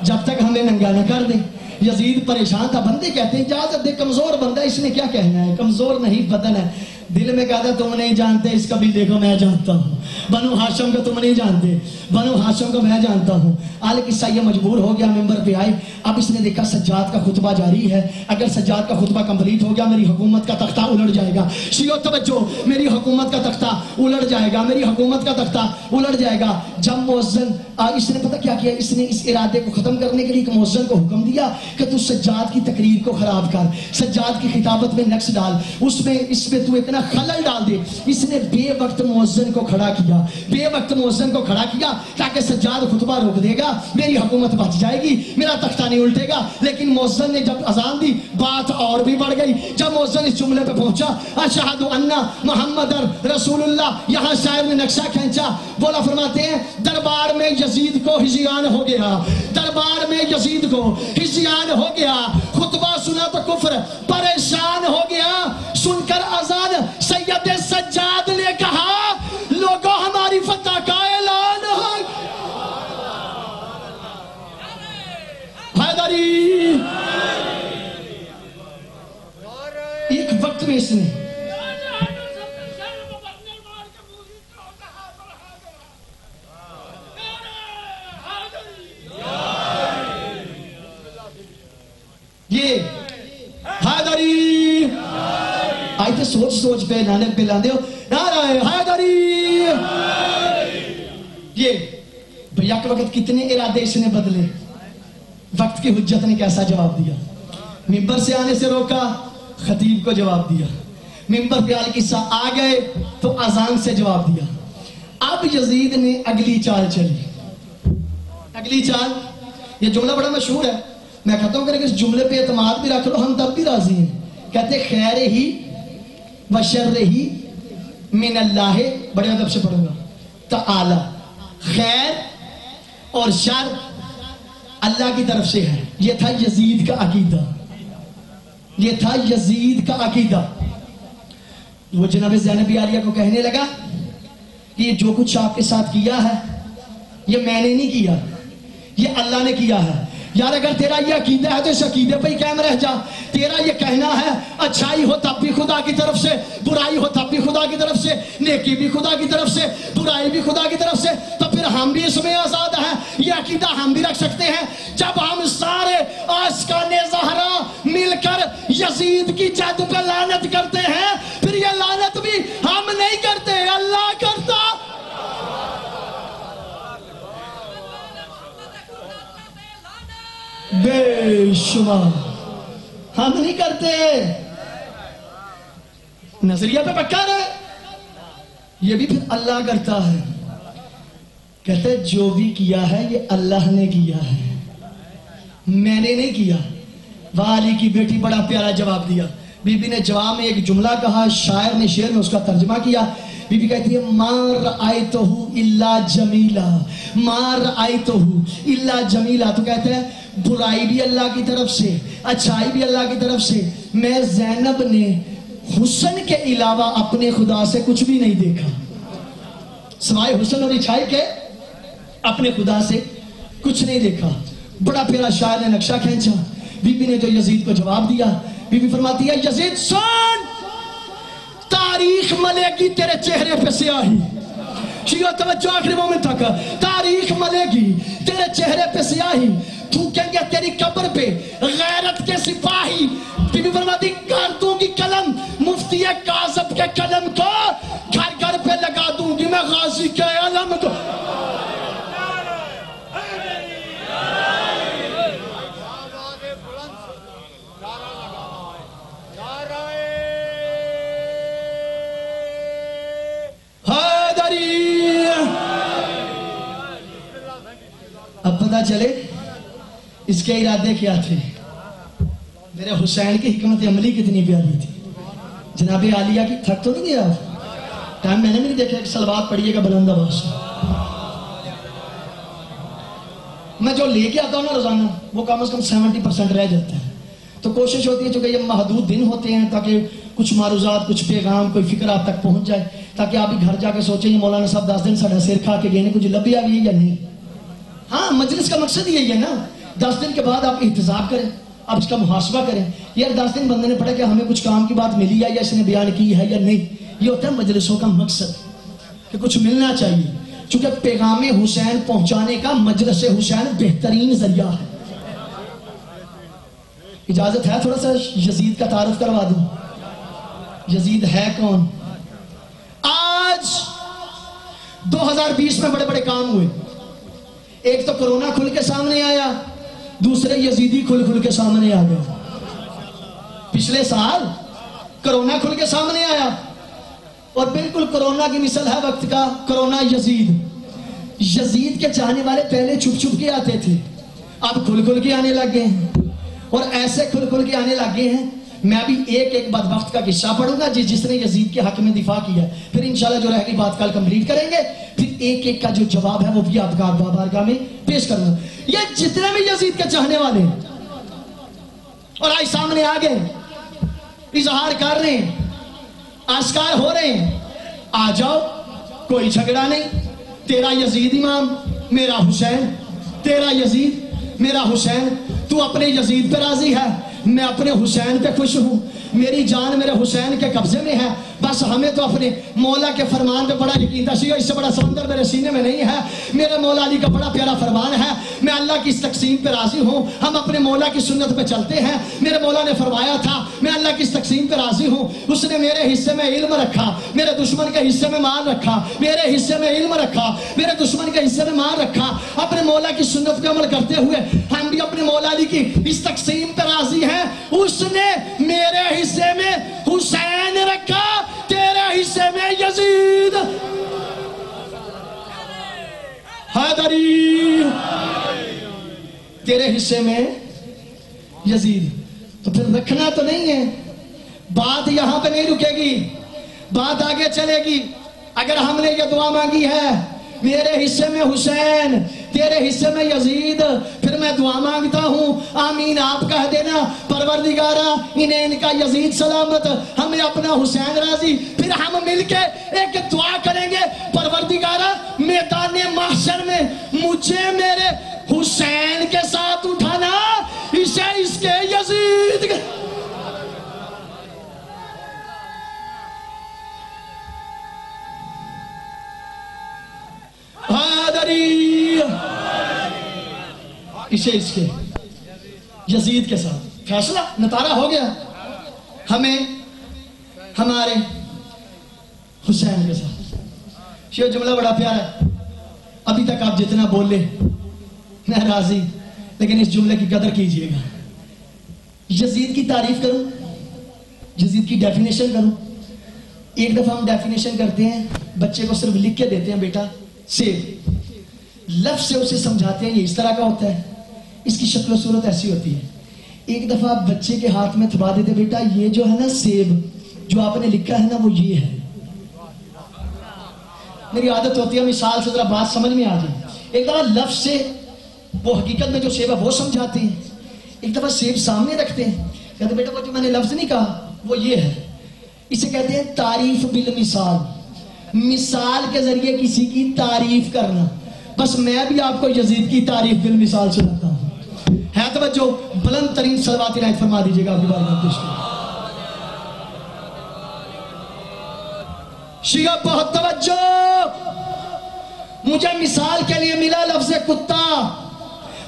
جب تک ہمیں ننگا نہ کر دے. یزید پریشان تھا. بندے کہتے ہیں اجازت دے، کمزور بندہ، اس نے کیا کہنا ہے، کمزور نہیں بدن ہے. دل میں کہا تھا تم نہیں جانتے اس کا بھی دیکھو میں جانتا ہوں. بنو ہاشم کو تم نہیں جانتے، بنو ہاشم کو میں جانتا ہوں. آل قصہ یہ مجبور ہو گیا، ممبر پہ آئے. اب اس نے دیکھا سجاد کا خطبہ جاری ہے. اگر سجاد کا خطبہ کمپلیٹ ہو گیا میری حکومت کا تختہ الٹ جائے گا. شیعو توجہ، میری حکومت کا تختہ الٹ جائے گا، میری حکومت کا تختہ الٹ جائے گا. جب مؤذن، اس نے پتہ کیا کیا، اس نے اس ارادے کو ختم کرنے کے لیے ایک مؤذن کو حکم دیا کہ تو سجاد کی تقریر کو خراب کر، سجاد کی خطابت میں نقص ڈال، اس میں تو اتنا خلل ڈال دے. اس نے بے وقت مؤذن کو کھڑا کیا، بے وقت مؤذن کو کھڑا کیا تاکہ سجاد خطبہ روک دے گا، میری حکومت بچ جائے گی، میرا تختہ نہیں الٹے گا. لیکن مؤذن نے جب اذان دی بات اور بھی بڑھ گئی. جب مؤذن اس جملے پہ پہنچا اشہد ان محمد رسول اللہ، یہاں شاعر نے نقشہ کھینچا. بولا فرماتے ہیں دربار میں یزید کو ہذیان ہو گیا، دربار میں یزید کو ہذیان ہو گیا. خطبہ سنا تو کفر، پریشان ہو گیا. سن کر اذان سید سجاد نے کہا سوچ پہ لعنت پہ لاندے ہو نعرہ حیدری. یہ یک وقت کتنے ارادے اس نے بدلے, وقت کی حجت نے کیسا جواب دیا. ممبر سے آنے سے روکا, خطیب کو جواب دیا. ممبر پہ قصہ آ گئے تو اذان سے جواب دیا. اب یزید نے اگلی چال چلی. اگلی چال, یہ جملہ بڑا مشہور ہے, میں کہتا ہوں کہ اس جملے پہ اعتماد بھی رکھ لو, ہم تب بھی راضی ہیں. کہتے خیر ہی و شر ہی من اللہ, بڑے ادب سے پڑھوں گا, تعالی, خیر اور شر اللہ کی طرف سے ہے. یہ تھا یزید کا عقیدہ, یہ تھا یزید کا عقیدہ. وہ جناب زینب عالیہ کو کہنے لگا کہ یہ جو کچھ آپ کے ساتھ کیا ہے یہ میں نے نہیں کیا, یہ اللہ نے کیا ہے. یار اگر تیرا یہ عقیدہ ہے تو اس عقیدے پہ ہی قائم رہ جا. تیرا یہ کہنا ہے اچھائی ہو تب بھی خدا کی طرف سے, برائی ہو تب بھی خدا کی طرف سے, نیکی بھی خدا کی طرف سے, برائی بھی خدا کی طرف سے, تو پھر ہم بھی اس میں آزاد ہیں. یہ عقیدہ ہم بھی رکھ سکتے ہیں. جب ہم سارے عاشقان زہرا مل کر یزید کی جد پہ لعنت کرتے ہیں, پھر یہ لعنت بھی ہم نہیں کرتے, اللہ کرتا. بے شمار ہم نہیں کرتے. نظریہ پہ پکا رہے, یہ بھی پھر اللہ کرتا ہے. کہتے جو بھی کیا ہے یہ اللہ نے کیا ہے, میں نے نہیں کیا. والی کی بیٹی بڑا پیارا جواب دیا. بی بی نے جواب میں ایک جملہ کہا, شاعر نے شعر میں اس کا ترجمہ کیا. بی بی کہتی ہے ما رأیتہ الا جمیلا, ما رأیتہ الا جمیلا. تو کہتے ہیں برائی بھی اللہ کی طرف سے, اچھائی بھی اللہ کی طرف سے. میں زینب نے حسن کے علاوہ اپنے خدا سے کچھ بھی نہیں دیکھا, سوائے حسن اور اچھائی کے اپنے خدا سے کچھ نہیں دیکھا. بڑا پیارا شاعر نے نقشہ کھینچا. بی بی نے جو یزید کو جواب دیا, بی بی فرماتی ہے یزید سن, تاریخ ملے گی تیرے چہرے پہ سیاہی. شیعہ توجہ آخری مومن تک, تاریخ ملے گی تیرے چہرے پہ سیاہی, تھوکیں گے تیری قبر پہ غیرت کے سپاہی. بی بی فرماتی کر دوں گی قلم مفتی کاذب کے قلم کو, گھر گھر پہ لگا دوں گی میں غازی کے علم کو. اب پتہ چلے اس کے ارادے کیا تھے. میرے حسین کی حکمت عملی کتنی پیاری تھی. جناب عالیہ کی تھک تو نہیں گیا ٹائم, میں نے بھی نہیں دیکھا. ایک سلوات پڑھیے گا بلند آواز سے. میں جو لے کے آتا ہوں نا روزانہ وہ کم از کم 70% رہ جاتا ہے. تو کوشش ہوتی ہے چونکہ یہ محدود دن ہوتے ہیں تاکہ کچھ معروضات, کچھ پیغام, کوئی فکر آپ تک پہنچ جائے, تاکہ آپ بھی گھر جا کے سوچیں یہ مولانا صاحب 10 دن ساڑھا سیر کھا کے گئے کچھ لبیا بھی ہے یا نہیں. ہاں مجلس کا مقصد یہی ہے نا, 10 دن کے بعد آپ احتساب کریں, آپ اس کا محاسبہ کریں. یار 10 دن بندے نے پڑھا کہ ہمیں کچھ کام کی بات ملی ہے یا اس نے بیان کی ہے یا نہیں. یہ ہوتا ہے مجلسوں کا مقصد کہ کچھ ملنا چاہیے. چونکہ پیغام حسین پہنچانے کا مجلس حسین بہترین ذریعہ ہے. اجازت ہے تھوڑا سا یزید کا تعارف کروا دوں. یزید ہے کون؟ آج 2020 میں بڑے بڑے کام ہوئے. ایک تو کرونا کھل کے سامنے آیا, دوسرے یزیدی کھل کے سامنے آ گیا. پچھلے سال کرونا کھل کے سامنے آیا اور بالکل کرونا کی مثل ہے وقت کا کرونا یزید. یزید کے چاہنے والے پہلے چھپ چھپ کے آتے تھے, اب کھل کے آنے لگ گئے ہیں, اور ایسے کھل کے آنے لگ گئے ہیں. میں بھی ایک بدبخت کا قصہ پڑھوں گا جس نے یزید کے حق میں دفاع کیا, پھر انشاءاللہ جو رہ گئی بات کل کمپلیٹ کریں گے. پھر ایک کا جو جواب ہے وہ بھی یادگار بارگاہ میں پیش کرنا. یہ جتنے بھی یزید کے چاہنے والے ہیں اور آج سامنے آ گئے, اظہار کر رہے ہیں, آشکار ہو رہے ہیں, آ جاؤ, کوئی جھگڑا نہیں. تیرا یزید امام میرا حسین, تیرا یزید میرا حسین. تو اپنے یزید پہ راضی ہے, میں اپنے حسین پہ خوش ہوں. میری جان میرے حسین کے قبضے میں ہے, بس ہمیں تو اپنے مولا کے فرمان پہ بڑا یقین تھا. اس سے بڑا سمندر میرے سینے میں نہیں ہے. میرے مولا علی کا بڑا پیارا فرمان ہے, میں اللہ کی اس تقسیم پہ راضی ہوں. ہم اپنے مولا کی سنت پہ چلتے ہیں. میرے مولا نے فرمایا تھا میں اللہ کی اس تقسیم پہ راضی ہوں. اس نے میرے حصے میں علم رکھا, میرے دشمن کے حصے میں مال رکھا, میرے حصے میں علم رکھا, میرے دشمن کے حصے میں مال رکھا. اپنے مولا کی سنت پہ عمل کرتے ہوئے ہم بھی اپنے مولا علی کی اس تقسیم پہ راضی ہیں. اس نے میرے حصے میں حسین رکھا, تیرے حصے میں یزید. حیدری تیرے حصے میں یزید. تو پھر رکھنا تو نہیں ہے. بات یہاں پہ نہیں رکے گی, بات آگے چلے گی. اگر ہم نے یہ دعا مانگی ہے میرے حصے میں حسین, تیرے حصے میں یزید, پھر میں دعا مانگتا ہوں آمین آپ کہہ دینا پروردگارہ انہیں ان کا یزید سلامت, ہمیں اپنا حسین راضی. پھر ہم مل کے ایک دعا کریں گے پروردگارہ میدان محشر میں مجھے میرے حسین کے ساتھ اٹھانا, اسے اس کے یزید کے. اسے اس کے یزید کے ساتھ فیصلہ نتارا ہو گیا. ہمیں ہمارے حسین کے ساتھ. یہ جملہ بڑا پیارا ہے. ابھی تک آپ جتنا بولے میں راضی, لیکن اس جملے کی قدر کیجئے گا. یزید کی تعریف کروں, یزید کی ڈیفینیشن کروں. ایک دفعہ ہم ڈیفینیشن کرتے ہیں, بچے کو صرف لکھ کے دیتے ہیں بیٹا سیب, لفظ سے اسے سمجھاتے ہیں یہ اس طرح کا ہوتا ہے, اس کی شکل و صورت ایسی ہوتی ہے. ایک دفعہ آپ بچے کے ہاتھ میں تھما دیتے بیٹا یہ جو ہے نا سیب جو آپ نے لکھا ہے نا وہ یہ ہے. میری عادت ہوتی ہے مثال سے ذرا بات سمجھ میں آ جائے. ایک دفعہ لفظ سے وہ حقیقت میں جو سیب ہے وہ سمجھاتے ہیں, ایک دفعہ سیب سامنے رکھتے ہیں, کہتے بیٹا وہ جو میں نے لفظ نہیں کہا وہ یہ ہے. اسے کہتے ہیں تعریف بالمثال, مثال کے ذریعے کسی کی تعریف کرنا. بس میں بھی آپ کو یزید کی تعریف بالمثال سناتا ہوں. ہے توجہ, بلند ترین صلوات عنایت فرما دیجیے گا آپ کی بارگاہ پیش کریں. شیعہ بہت توجہ, مجھے مثال کے لیے ملا لفظ کتا,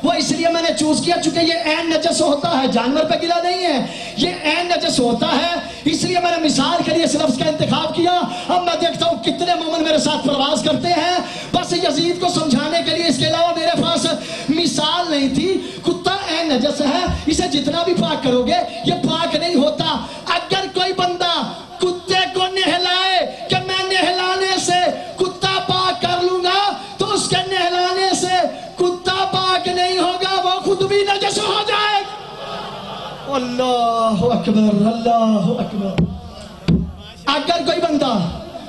وہ اس لیے میں نے چوز کیا چونکہ یہ عین نجس ہوتا ہے, جانور پہ گلا نہیں ہے, یہ عین نجس ہوتا ہے, اس لیے میں نے مثال کے لیے اس لفظ کا انتخاب کیا. اب میں دیکھتا ہوں کتنے مومن میرے ساتھ پرواز کرتے ہیں. بس یزید کو سمجھانے کے لیے اس کے علاوہ میرے پاس مثال نہیں تھی. کتا عین نجس ہے, اسے جتنا بھی پاک کرو گے یہ پاک نہیں ہوتا. اگر کوئی بندہ کتے کو نہلائے کہ میں نہلانے سے کتا پاک کر لوں گا, تو اس کے نہلانے سے کتا پاک نہیں ہوگا, وہ خود بھی نجس ہو جائے. اللہ اکبر, اللہ اکبر. اگر کوئی بندہ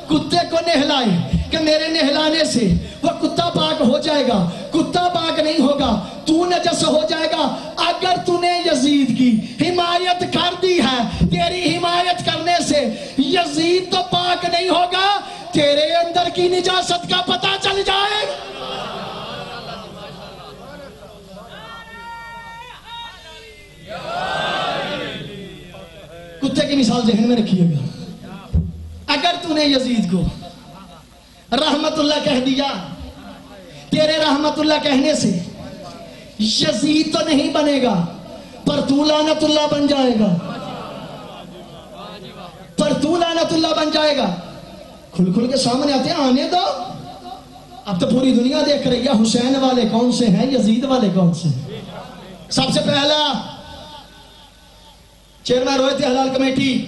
کتے کو نہلائے کہ میرے نہلانے سے وہ کتا پاک ہو جائے گا, کتا پاک نہیں ہوگا, تو نجس ہو جائے گا. اگر تو نے یزید کی حمایت کر دی ہے, تیری حمایت کرنے سے یزید تو پاک نہیں ہوگا, تیرے اندر کی نجاست کا پتہ چل جائے گا. کتے کی مثال ذہن میں رکھیے گا. اگر تو نے یزید کو رحمت اللہ کہہ دیا, تیرے رحمت اللہ کہنے سے یزید تو نہیں بنے گا, پر تو لعنت اللہ بن جائے گا, پر تو لعنت اللہ بن جائے گا. کھل کھل کے سامنے آتے ہیں, آنے دو. اب تو پوری دنیا دیکھ رہی ہے حسین والے کون سے ہیں, یزید والے کون سے ہیں. سب سے پہلا چیئرمین روئے تھے حلال کمیٹی,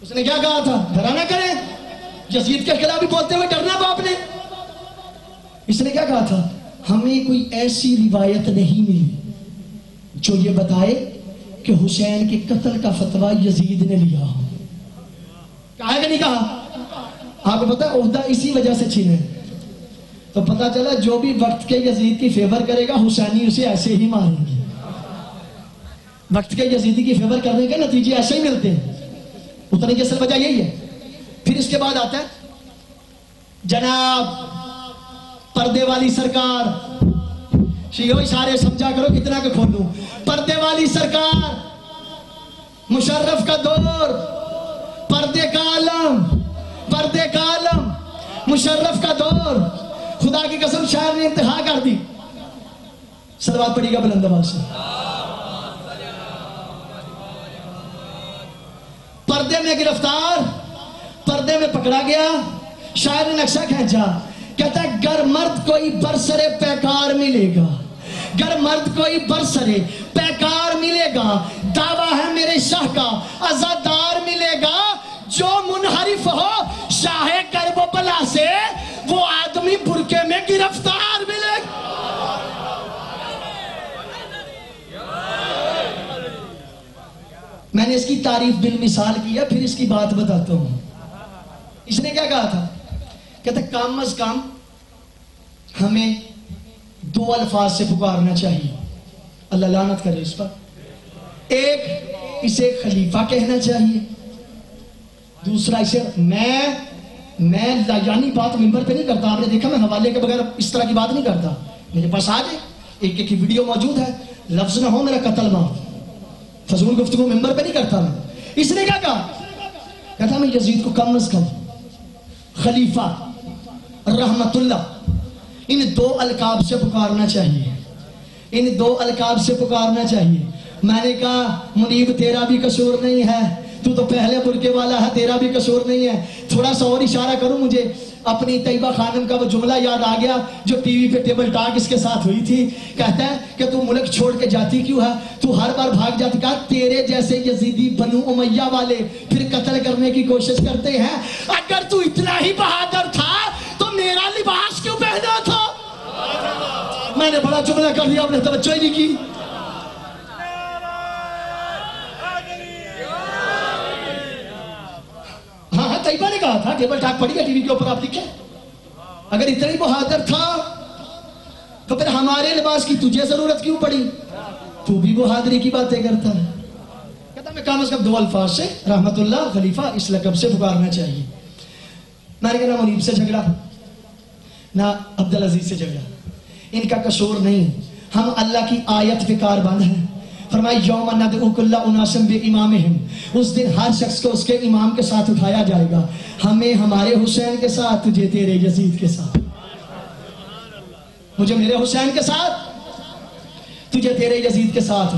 اس نے کیا کہا تھا, ڈرا نہ کریں, یزید کے خلاف بھی بولتے ہوئے ڈرنا باپ نے. اس نے کیا کہا تھا, ہمیں کوئی ایسی روایت نہیں ملی جو یہ بتائے کہ حسین کے قتل کا فتویٰ یزید نے لیا ہو. کہا کہ نہیں کہا؟ آپ کو پتا ہے عہدہ اسی وجہ سے چھینے, تو پتا چلا جو بھی وقت کے یزید کی فیور کرے گا حسینی اسے ایسے ہی ماریں گے. وقت کے یزیدی کی فیور کرنے کے نتیجے ایسے ہی ملتے ہیں. اتنے کی اصل وجہ یہی ہے. پھر اس کے بعد آتا ہے جناب پردے والی سرکار. شیعو اشارے سمجھا کرو کتنا کہ کھولوں. پردے والی سرکار, مشرف کا دور, پردے کا عالم، پردے کا عالم، مشرف کا دور، خدا کی قسم شاعر نے انتہا کر دی. صلوات پڑھی گا بلند آواز سے. پردے میں گرفتار، پردے میں پکڑا گیا. شاعر نے نقشہ کھینچا، کہتا ہے گر مرد کوئی برسرے پیکار ملے گا، گر مرد کوئی برسرے پیکار ملے گا، دعویٰ ہے میرے شاہ کا عزادار ملے گا. جو منحرف ہو شاہ کرب و بلا سے، وہ آدمی برکے میں گرفتار ملے گا. میں نے اس کی تعریف بالمثال کی ہے، پھر اس کی بات بتاتا ہوں. اس نے کیا کہا تھا؟ کہتا ہے کم از کم ہمیں 2 الفاظ سے پکارنا چاہیے. اللہ لعنت کرے اس پر. ایک، اسے خلیفہ کہنا چاہیے. دوسرا، اسے میں یعنی بات ممبر پہ نہیں کرتا، آپ نے دیکھا میں حوالے کے بغیر اس طرح کی بات نہیں کرتا. میرے پاس آ جائے، ایک ایک کی ویڈیو موجود ہے، لفظ نہ ہو میرا قتل معاف. فضول گفتگو ممبر پہ نہیں کرتا میں. اس نے کیا کہا؟ کہتا میں یزید کو کم از کم خلیفہ، رحمت اللہ، ان 2 القاب سے پکارنا چاہیے، ان 2 القاب سے پکارنا چاہیے. میں نے کہا منیب تیرا بھی قصور نہیں ہے، تو پہلے برکے والا ہے، تیرا بھی قصور نہیں ہے. تھوڑا سا اور اشارہ کروں، مجھے اپنی طیبہ خانم کا وہ جملہ یاد آ گیا جو ٹی وی پہ ٹیبل ٹاک اس کے ساتھ ہوئی تھی. کہتا ہے کہ تو ملک چھوڑ کے جاتی کیوں ہے، تو ہر بار بھاگ جاتی. کہا تیرے جیسے یزیدی بنو امیہ والے پھر قتل کرنے کی کوشش کرتے ہیں. اگر تو اتنا ہی بہادر تھا تو میرا لباس کیوں پہنا تھا؟ میں نے بڑا جملہ کر دیا، آپ نے توجہ ہی نہیں کی. ہاں طیبہ نے کہا تھا، ٹیبل ٹاک پڑھی ہے ٹی وی کے اوپر، آپ لکھیں. اگر اتنا ہی بہادر تھا تو پھر ہمارے لباس کی تجھے ضرورت کیوں پڑی؟ تو بھی بہادری کی باتیں کرتا ہے. کہتا میں کم از کم 2 الفاظ سے رحمت اللہ، خلیفہ، اس لقب سے پکارنا چاہیے. میں نے کہا نہ منیب سے جھگڑا، نہ عبدالعزیز سے جھگڑا، ان کا قصور نہیں. ہم اللہ کی آیت پہ کاربان ہیں. فرمایا یوم ندعو کل اناس بامامہم، اس دن ہر شخص کو اس کے امام کے ساتھ اٹھایا جائے گا. ہمیں ہمارے حسین کے ساتھ، تجھے تیرے یزید کے ساتھ. مجھے میرے حسین کے ساتھ، تجھے تیرے یزید کے ساتھ.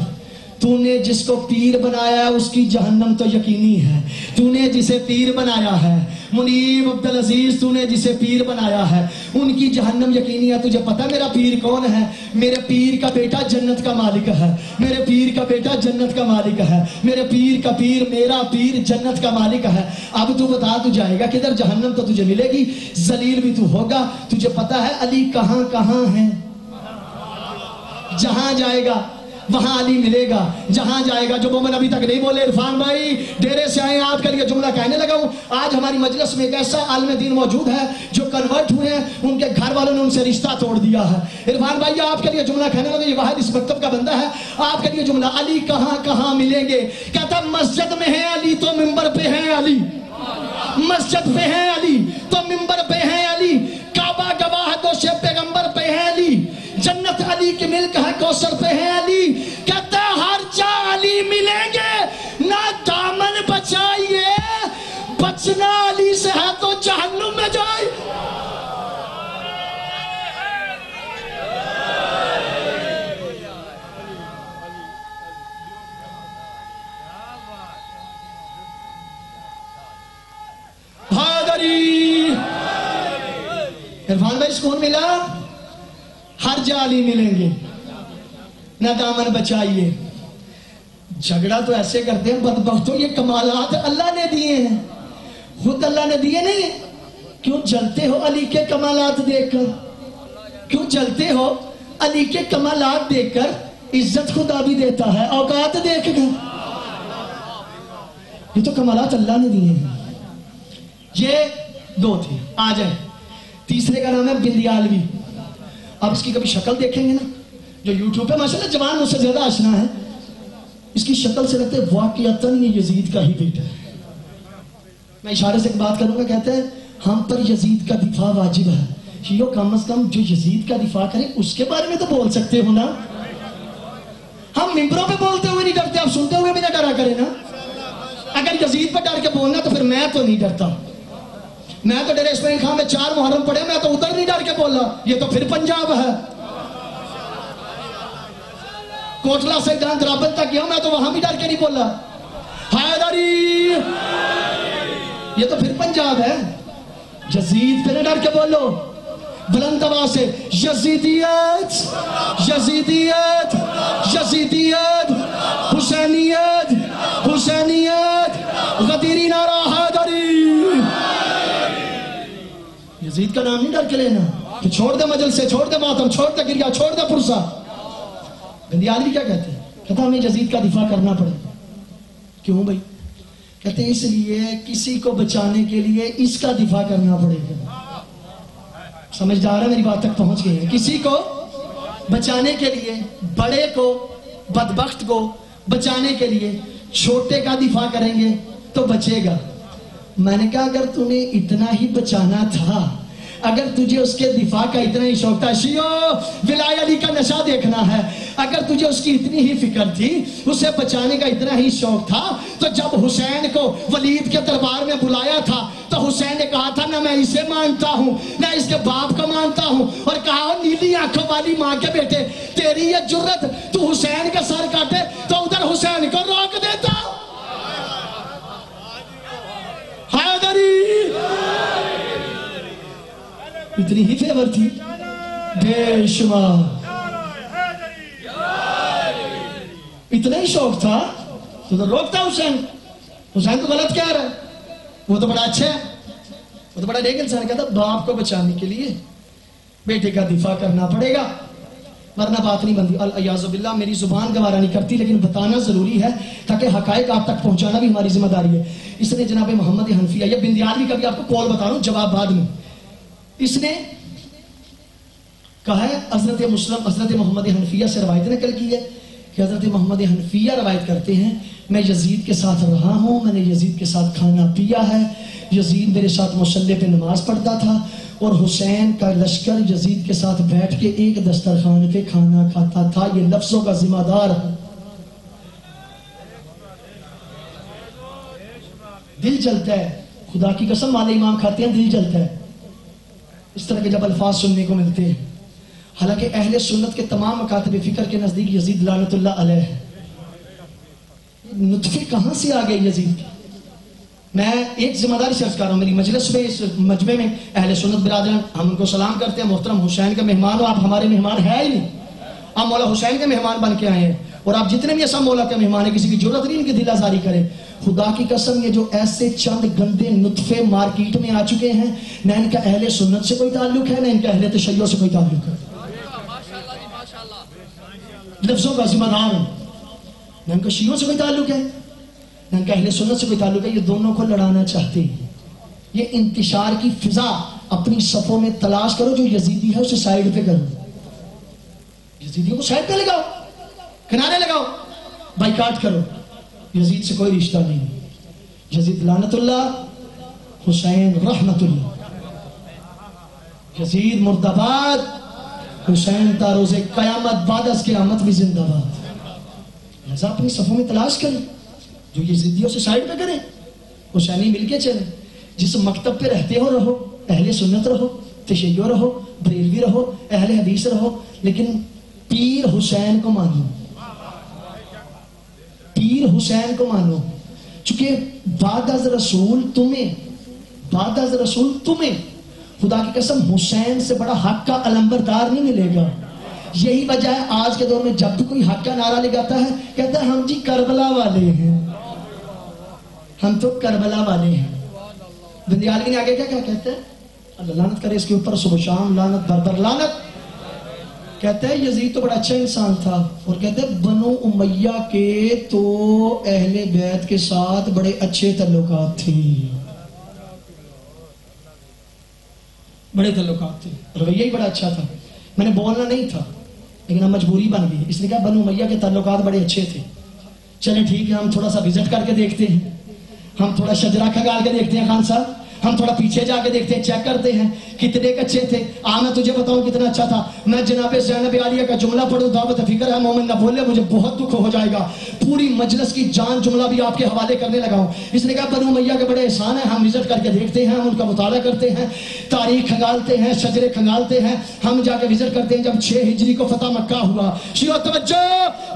تو نے جس کو پیر بنایا ہے اس کی جہنم تو یقینی ہے. تو نے جسے پیر بنایا ہے منیب عبدالعزیز، تو نے جسے پیر بنایا ہے ان کی جہنم یقینی ہے. تجھے پتہ میرا پیر کون ہے؟ میرے پیر کا بیٹا جنت کا مالک ہے. میرے پیر کا بیٹا جنت کا مالک ہے. میرے پیر کا پیر، میرا پیر جنت کا مالک ہے. اب تو بتا، تو جائے گا کدھر؟ جہنم تو تجھے ملے گی، ذلیل بھی تو ہوگا. تجھے پتہ ہے علی کہاں کہاں ہے؟ جہاں جائے گا وہاں علی ملے گا. جہاں جائے گا، جو مومن ابھی تک نہیں بولے، عرفان بھائی ڈیرے سے آئے، آپ کے لیے جملہ کہنے لگا ہوں. آج ہماری مجلس میں ایک ایسا عالم دین موجود ہے جو کنورٹ ہوئے ہیں، ان کے گھر والوں نے ان سے رشتہ توڑ دیا ہے. عرفان بھائی آپ کے لیے جملہ کہنے لگا، یہ واحد اس مکتب کا بندہ ہے. آپ کے لیے جملہ، علی کہاں کہاں ملیں گے؟ کہتا مسجد میں ہے علی تو ممبر پہ ہے علی، مسجد پہ ہے علی تو ممبر پہ ہے علی، کعبہ گواہ دو سے پیغمبر پہ ہے علی، جنت علی کی ملک ہے، کوثر پہ ہے علی. کہتا ہے ہر جا علی ملیں گے، نہ دامن بچائیے، بچنا علی سے ہے تو جہنم میں جائے. عرفان بھائی سکون ملا؟ ہر جا علی ملیں گے، نہ دامن بچائیے. جھگڑا تو ایسے کرتے ہیں بدبختوں، یہ کمالات اللہ نے دیے ہیں، خود اللہ نے دیے نہیں. کیوں جلتے ہو علی کے کمالات دیکھ کر؟ کیوں جلتے ہو علی کے کمالات دیکھ کر؟ عزت خدا بھی دیتا ہے اوقات دیکھ کر. یہ تو کمالات اللہ نے دیے ہیں. یہ 2 تھے. آ جائیں تیسرے کا نام ہے بندیالوی. آپ اس کی کبھی شکل دیکھیں گے نا، جو یوٹیوب پہ ماشاءاللہ جوان مجھ سے زیادہ آشنا ہے، اس کی شکل سے لگتا ہے واقعتاً یہ یزید کا ہی بیٹا ہے. میں اشارے سے ایک بات کروں گا، کہتے ہیں ہم پر یزید کا دفاع واجب ہے. یہ کم از کم جو یزید کا دفاع کرے اس کے بارے میں تو بول سکتے ہو نا. ہم ممبروں پہ بولتے ہوئے نہیں ڈرتے، آپ سنتے ہوئے بھی نہ ڈرا کریں نا. اگر یزید پہ ڈر کے بولنا تو پھر میں تو نہیں ڈرتا. میں تو ڈیرے اسماعیل خان میں 4 محرم پڑھے, میں تو ادھر نہیں ڈر کے بولا. یہ تو پھر پنجاب ہے. کوٹلا سے گاندھ رابط تک گیا, میں تو وہاں بھی ڈر کے نہیں بولا حیدری. یہ تو پھر پنجاب ہے. یزید پہ نہ ڈر کے بولو, بلند آواز سے یزیدیت یزیدیت یزیدیت, حسینیت حسینیت, غدیری نعرہ حیدری. یزید کا نام نہیں ڈر کے لینا کہ چھوڑ دے مجلسے, چھوڑ دے ماتم, چھوڑ دے گریہ, چھوڑ دے پرسا. بندیالوی کیا کہتے ہیں؟ کہتا ہمیں یزید کا دفاع کرنا پڑے. کیوں بھائی؟ کہتے ہیں اس لیے کسی کو بچانے کے لیے اس کا دفاع کرنا پڑے گا. سمجھدار ہے میری بات تک پہنچ گئے ہیں؟ کسی کو بچانے کے لیے, بڑے کو, بدبخت کو بچانے کے لیے چھوٹے کا دفاع کریں گے تو بچے گا. میں نے کہا اگر تمہیں اتنا ہی بچانا تھا, اگر تجھے اس کے دفاع کا اتنا ہی شوق تھا, شیعو ولایہ علی کا نشہ دیکھنا ہے, اگر تجھے اس کی اتنی ہی فکر تھی, اسے بچانے کا اتنا ہی شوق تھا, تو جب حسین کو ولید کے دربار میں بلایا تھا تو حسین نے کہا تھا نہ میں اسے مانتا ہوں نہ اس کے باپ کو مانتا ہوں, اور کہا نیلی آنکھوں والی ماں کے بیٹے تیری یہ جرت, تو حسین کا سر کاٹے تو ادھر حسین کو روک دیتا. حیدری اتنی ہی فیور تھی بے شمار, اتنا ہی شوق تھا تو روکتا حسین. حسین تو غلط کہہ رہا ہے, وہ تو بڑا اچھا ہے, وہ تو بڑا نیک انسان. کہتا باپ کو بچانے کے لیے بیٹے کا دفاع کرنا پڑے گا ورنہ بات نہیں بنتی. الیاذ باللہ میری زبان گوارا نہیں کرتی, لیکن بتانا ضروری ہے تاکہ حقائق آپ تک پہنچانا بھی ہماری ذمہ داری ہے. اس نے جناب محمد حنفیہ, یہ بندیالوی کا بھی آپ کو کال بتا رہا ہوں, جواب بعد میں. اس نے کہا ہے حضرت مسلم حضرت محمد حنفیہ سے روایت نقل کی ہے کہ حضرت محمد حنفیہ روایت کرتے ہیں میں یزید کے ساتھ رہا ہوں, میں نے یزید کے ساتھ کھانا پیا ہے, یزید میرے ساتھ مصلی پہ نماز پڑھتا تھا, اور حسین کا لشکر یزید کے ساتھ بیٹھ کے ایک دسترخوان پہ کھانا کھاتا تھا. یہ لفظوں کا ذمہ دار ہے. دل جلتا ہے, خدا کی قسم والے امام کھاتے ہیں دل جلتا ہے اس طرح کے جب الفاظ سننے کو ملتے ہیں. حالانکہ اہل سنت کے تمام مکاتب فکر کے نزدیک یزید لعنت اللہ علیہ ہے. نطفے کہاں سے آ گئے یزید؟ میں ایک ذمہ داری سے عرض کر رہا ہوں, میری مجلس میں اس مجمع میں اہل سنت برادران ہم ان کو سلام کرتے ہیں, محترم حسین کے مہمان ہو, آپ ہمارے مہمان ہیں ہی نہیں, آپ مولا حسین کے مہمان بن کے آئے ہیں, اور آپ جتنے بھی ایسا مولا کے مہمان ہیں کسی کی جرت نہیں ان کی دل آزاری کرے. خدا کی قسم یہ جو ایسے چند گندے نطفے مارکیٹ میں آ چکے ہیں, نہ ان کا اہل سنت سے کوئی تعلق ہے نہ ان کا اہل تشیع سے کوئی تعلق ہے. لفظوں کا ذمہ دار ہوں, نہ ان کا شیعوں سے کوئی تعلق ہے نہ ان کا اہل سنت سے کوئی تعلق ہے. یہ دونوں کو لڑانا چاہتے ہیں. یہ انتشار کی فضا اپنی صفوں میں تلاش کرو, جو یزیدی ہے اسے سائیڈ پہ کرو, یزیدیوں کو سائیڈ پہ لگاؤ, کنارے لگاؤ, بائیکاٹ کرو. یزید سے کوئی رشتہ نہیں. یزید لعنت اللہ, حسین رحمت اللہ. یزید مرد آباد, حسین تا روز قیامت, بعد از قیامت بھی زندہ باد. لہذا اپنی صفوں میں تلاش کریں, جو یزیدیوں سے سائیڈ پہ کریں, حسینی مل کے چلیں. جس مکتب پہ رہتے ہو رہو, اہل سنت رہو, تشیع رہو, بریلوی رہو, اہل حدیث رہو, لیکن پیر حسین کو مانو, پیر حسین کو مانو. چونکہ بعد از رسول تمہیں خدا کی قسم حسین سے بڑا حق کا علمبردار نہیں ملے گا. یہی وجہ ہے آج کے دور میں جب بھی کوئی حق کا نعرہ لگاتا ہے کہتا ہے ہم جی کربلا والے ہیں, ہم تو کربلا والے ہیں. بندیالوی نے آگے کیا کہتے ہیں, اللہ لعنت کرے اس کے اوپر, صبح شام لعنت بر لعنت. کہتے ہیں یزید تو بڑا اچھا انسان تھا, اور کہتے ہیں بنو امیہ کے تو اہل بیت کے ساتھ بڑے اچھے تعلقات تھے, بڑے تعلقات تھے, رویہ ہی بڑا اچھا تھا. میں نے بولنا نہیں تھا لیکن اب مجبوری بن گئی, اس نے کہا بنو امیہ کے تعلقات بڑے اچھے تھے. چلیں ٹھیک ہے, ہم تھوڑا سا وزٹ کر کے دیکھتے ہیں, ہم تھوڑا شجرہ کھگال کے دیکھتے ہیں خان صاحب, ہم تھوڑا پیچھے جا کے دیکھتے ہیں, چیک کرتے ہیں کتنے اچھے تھے. میں تجھے بتاؤں کتنا اچھا تھا. میں جناب زینب عالیہ کا جملہ پڑھوں, دعوت فکر ہے مومن نہ بولے, مجھے بہت دکھ ہو جائے گا. پوری مجلس کی جان جملہ بھی آپ کے حوالے کرنے لگا ہوں. اس نے کہا بنو امیہ کے بڑے احسان ہیں, ہم وزٹ کر کے دیکھتے ہیں, ہم ان کا مطالعہ کرتے ہیں, تاریخ کھنگالتے ہیں, شجرے کھنگالتے ہیں, ہم جا کے وزٹ کرتے ہیں. جب 6 ہجری کو فتح مکہ ہوا, شیعہ توجہ,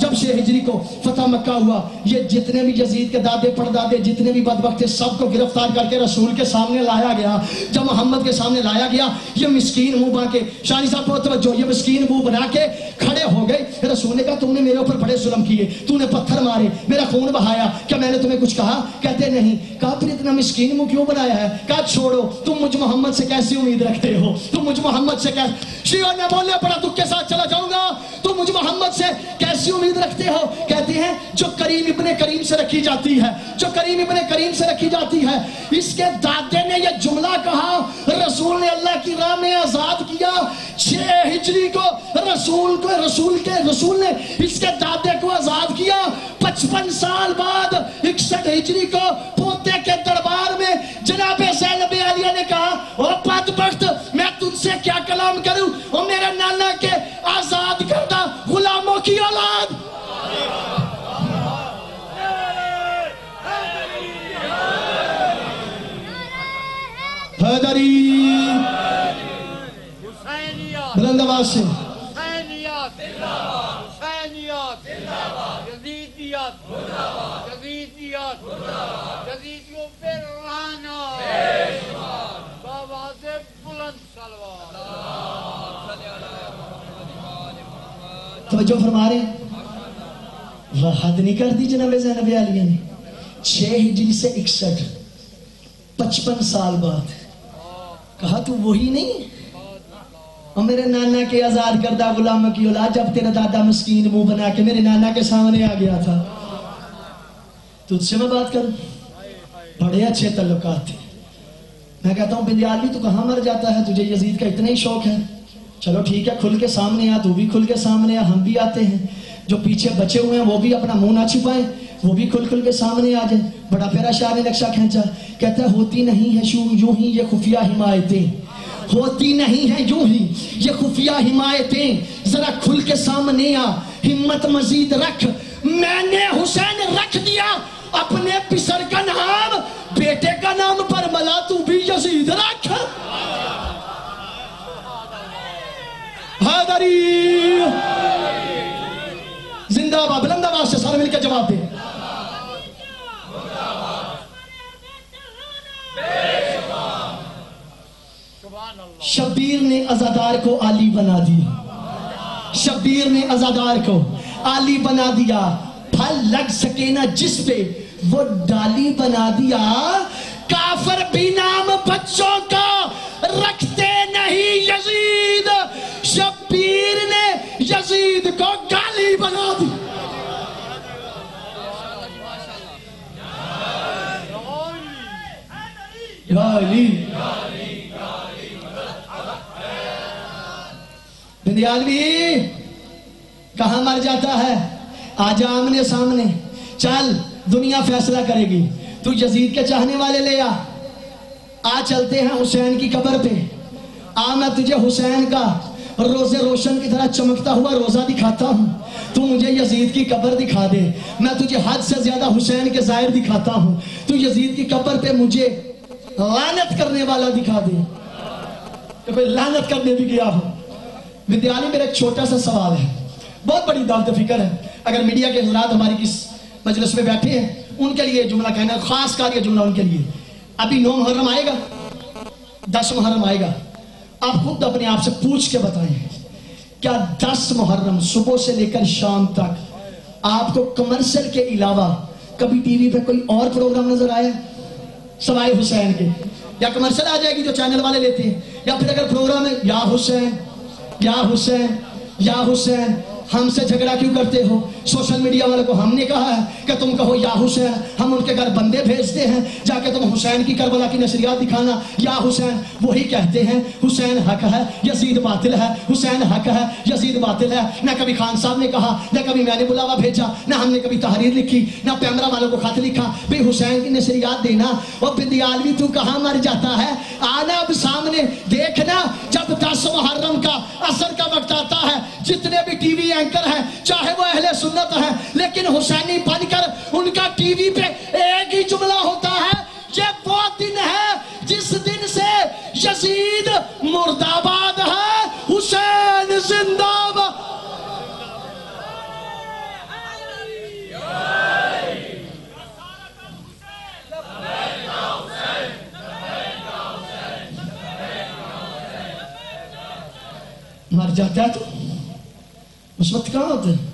جب 6 ہجری کو فتح مکہ ہوا, یہ جتنے بھی یزید کے دادے پردادے جتنے بھی بدبخت تھے سب کو گرفتار کر کے رسول کے سامنے لایا گیا. جب محمد کے سامنے لایا گیا, یہ مسکین منہ بنا کے, شانی صاحب بہت توجہ, یہ مسکین منہ بنا کے کھڑے ہو گئے. رسول نے کہا تم نے میرے اوپر بڑے ظلم کیے, تو نے پتھر مارے, میرا خون بہایا, کیا میں نے تمہیں کچھ کہا؟ کہتے نہیں. کہا پھر اتنا مسکین منہ کیوں بنایا ہے؟ کہا چھوڑو, تم مجھ محمد سے کیسی امید رکھتے ہو, تم مجھ محمد سے شیعہ نے بولے بڑا دکھ کے ساتھ چلا جاؤں گا, تم مجھ محمد سے کیسی امید رکھتے ہو؟ کہتے ہیں جو کریم ابن کریم سے رکھی جاتی ہے, جو کریم ابن کریم سے رکھی جاتی ہے. اس کے دادے نے یہ جملہ کہا, رسول نے اللہ کی راہ میں آزاد کیا. 6 ہجری کو رسول نے اس کے دادے کو آزاد کیا. 55 سال بعد 61 ہجری کو پوتے کے دربار میں جناب زینب عالیہ نے کہا, او بدبخت, میں تجھ سے کیا کلام کروں, او میرے نانا کے آزاد کردہ غلاموں کی اولاد. حیدری بلند آواز سے توجہ فرما رہے ہیں. حد نہیں کر دی جناب زینب عالیہ نے. 6 ہجری سے 61 55 سال بعد کہا تو وہی نہیں اور میرے نانا کے آزاد کردہ غلاموں کی اولاد, جب تیرا دادا مسکین منہ بنا کے میرے نانا کے سامنے آ گیا تھا. تجھ سے میں بات کروں, بڑے اچھے تعلقات تھے. میں کہتا ہوں بندیال بھی تو کہاں مر جاتا ہے, تجھے یزید کا اتنا ہی شوق ہے, چلو ٹھیک ہے کھل کے سامنے آ, تو بھی کھل کے سامنے آ, ہم بھی آتے ہیں. جو پیچھے بچے ہوئے ہیں وہ بھی اپنا منہ نہ چھپائیں, وہ بھی کھل کے سامنے آ جائیں. بڑا پیارا شاعر نے نقشہ کھینچا, کہتا ہے ہوتی نہیں ہے یوں ہی یہ خفیہ حمایتیں, ہوتی نہیں ہے یوں ہی یہ خفیہ حمایتیں, ذرا کھل کے سامنے آ, ہمت مزید رکھ, میں نے حسین رکھ دیا اپنے پسر کا نام, بیٹے کا نام پر ملا, تو بھی یزید رکھ. حیدری زندہ باد, بلند آواز سے سارے مل کے جواب دے. شبیر نے عزادار کو عالی بنا دیا, شبیر نے عزادار کو عالی بنا دیا, پھل لگ سکے نہ جس پہ وہ ڈالی بنا دیا. کافر بھی نام بچوں کا رکھتے نہیں یزید, شبیر نے یزید کو گالی بنا دی. بندیالوی کہاں مر جاتا ہے, آجا آمنے سامنے, چل دنیا فیصلہ کرے گی. تو یزید کے چاہنے والے لے آ چلتے ہیں حسین کی قبر پہ. میں تجھے حسین کا روزے روشن کی طرح چمکتا ہوا روزہ دکھاتا ہوں, تو مجھے یزید کی قبر دکھا دے. میں تجھے حد سے زیادہ حسین کے ظاہر دکھاتا ہوں, تو یزید کی قبر پہ مجھے لعنت کرنے والا دکھا دے. کہ کوئی لعنت کرنے بھی گیا ہو. ودیالی میرا ایک چھوٹا سا سوال ہے, بہت بڑی دعوت فکر ہے. اگر میڈیا کے حضرات ہماری کس مجلس میں بیٹھے ہیں ان کے لیے جملہ کہنا, خاص کر یہ جملہ ان کے لیے. ابھی 9 محرم آئے گا, 10 محرم آئے گا, آپ خود اپنے آپ سے پوچھ کے بتائیں, کیا 10 محرم صبح سے لے کر شام تک آپ کو کمرشل کے علاوہ کبھی ٹی وی پہ کوئی اور پروگرام نظر آیا سوائے حسین کے؟ یا کمرشل آ جائے گی جو چینل والے لیتے ہیں, یا پھر اگر پروگرام ہے یا حسین یا حسین یا حسین, ہم سے جھگڑا کیوں کرتے ہو؟ سوشل میڈیا والے کو ہم نے کہا ہے کہ تم کہو یا حسین، ہم ان کے گھر بندے بھیجتے ہیں جا کے تم حسین کی کربلا کی نشریات دکھانا یا حسین، وہی کہتے ہیں حسین حق ہے یزید باطل ہے، حسین حق ہے یزید باطل ہے۔ نہ کبھی خان صاحب نے کہا، نہ کبھی میں نے بلاوا بھیجا، نہ ہم نے کبھی تحریر لکھی، نہ پیمرا والوں کو خط لکھا بھی حسین کی نشریات دینا۔ اور بدیالوی تو کہاں مر جاتا ہے، آنا اب سامنے دیکھنا جب 10 محرم کا عصر کا وقت آتا ہے، جتنے بھی ٹی وی اینکر ہیں چاہے وہ اہل سنت ہیں لیکن حسینی بن کر ان کا ٹی وی پہ ایک ہی جملہ ہوتا ہے، یہ وہ دن ہے جس دن سے یزید مرد آباد ہے، حسین زندہ باد۔ مر جاتا ہے تو اس وقت کہاں ہوتے ہیں؟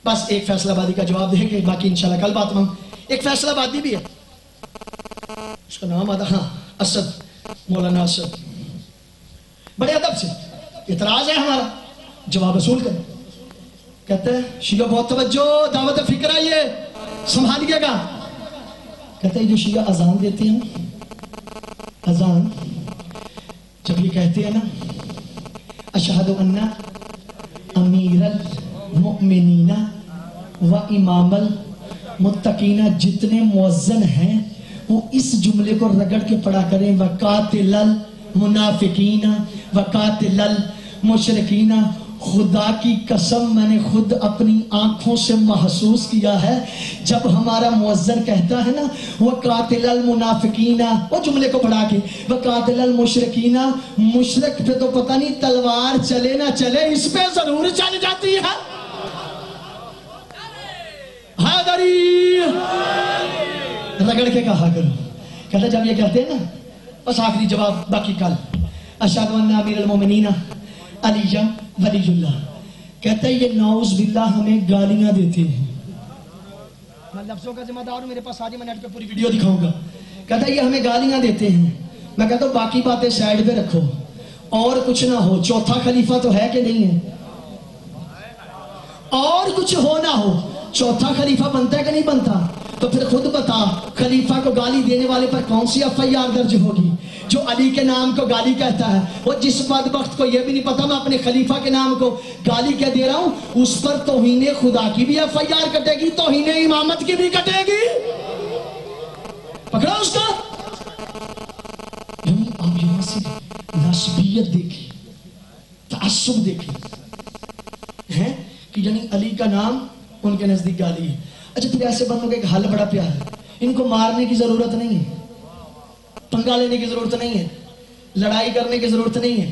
بس ایک فیصلہ آبادی کا جواب دیں گے، باقی انشاءاللہ کل بات میں۔ ایک فیصلہ آبادی بھی ہے، اس کا نام آتا ہاں اسد، مولانا اسد، بڑے ادب سے اعتراض ہے ہمارا، جواب اصول کریں۔ کہتے ہیں شیعہ بہت توجہ، دعوت فکر ہے یہ سنبھالیے گا۔ کہتے ہیں جو شیعہ اذان دیتے ہیں نا، اذان جب یہ کہتے ہیں نا اشہد ان امیر المؤمنین و امام المتقین، جتنے مؤذن ہیں وہ اس جملے کو رگڑ کے پڑھا کریں، وقاتل المنافقین وقاتل المشرکین۔ خدا کی قسم میں نے خود اپنی آنکھوں سے محسوس کیا ہے جب ہمارا مؤذن کہتا ہے نا وقاتل المنافقین، وہ جملے کو پڑھا کے وقاتل المشرکین، مشرک پہ تو پتہ نہیں تلوار چلے نہ چلے، اس پہ ضرور چل جاتی ہے۔ حیدری رگڑ کے کہا کرو۔ کہتا جب یہ کہتے ہیں نا، بس آخری جواب باقی کل، اشہد ان امیر المومنین علی ولی اللہ، کہتا ہے یہ نعوذ باللہ ہمیں گالیاں دیتے ہیں۔ میں لفظوں کا ذمہ دار ہوں، میرے پاس آج میں نیٹ پہ پوری ویڈیو دکھاؤں گا۔ کہتا ہے یہ ہمیں گالیاں دیتے ہیں۔ میں کہتا ہوں باقی باتیں سائیڈ پہ رکھو، اور کچھ نہ ہو، چوتھا خلیفہ تو ہے کہ نہیں ہے؟ اور کچھ ہو نہ ہو، چوتھا خلیفہ بنتا ہے کہ نہیں بنتا؟ تو پھر خود بتا خلیفہ کو گالی دینے والے پر کون سی FIR درج ہوگی؟ جو علی کے نام کو گالی کہتا ہے، وہ جس بدبخت کو یہ بھی نہیں پتا میں اپنے خلیفہ کے نام کو گالی کہہ دے رہا ہوں، اس پر توہین خدا کی بھی FIR کٹے گی، توہین امامت کی بھی کٹے گی۔ پکڑا اس کا؟ یعنی آپ یہاں سے نسبیت دیکھیں، تعصب دیکھیں، ہیں کہ یعنی علی کا نام ان کے نزدیک گالی ہے۔ اچھا پھر ایسے بندوں کا ایک حل بڑا پیارا ہے، ان کو مارنے کی ضرورت نہیں ہے، پنگا لینے کی ضرورت نہیں ہے، لڑائی کرنے کی ضرورت نہیں ہے،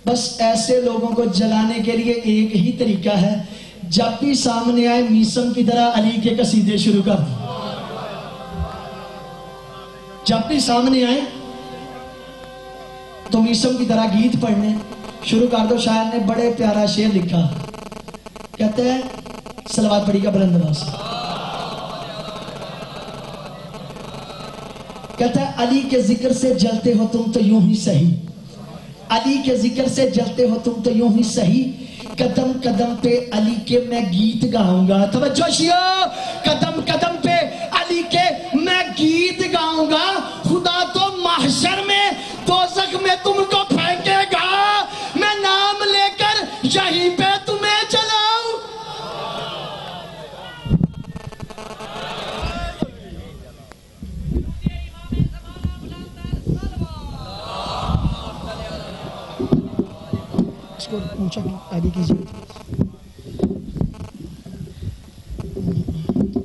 بس ایسے لوگوں کو جلانے کے لیے ایک ہی طریقہ ہے، جب بھی سامنے آئے میسم کی طرح علی کے قصیدے شروع کر دو۔ جب بھی سامنے آئے تو میسم کی طرح گیت پڑھنے شروع کر دو۔ شاعر نے بڑے پیارا شعر لکھا، کہتے ہیں صلوات پڑھی گا بلند آواز سے، کہتا ہے علی کے ذکر سے جلتے ہو تم تو یوں ہی سہی، علی کے ذکر سے جلتے ہو تم تو یوں ہی سہی، قدم قدم پہ علی کے میں گیت گاؤں گا۔ توجہ شیعہ، قدم قدم پہ علی کے میں گیت گاؤں گا، خدا تو محشر میں دوزخ میں تم کو پھینکے گا، میں نام لے کر یہیں پہ تمہیں چلاؤں۔ اس کو اونچا آگے کیجیے،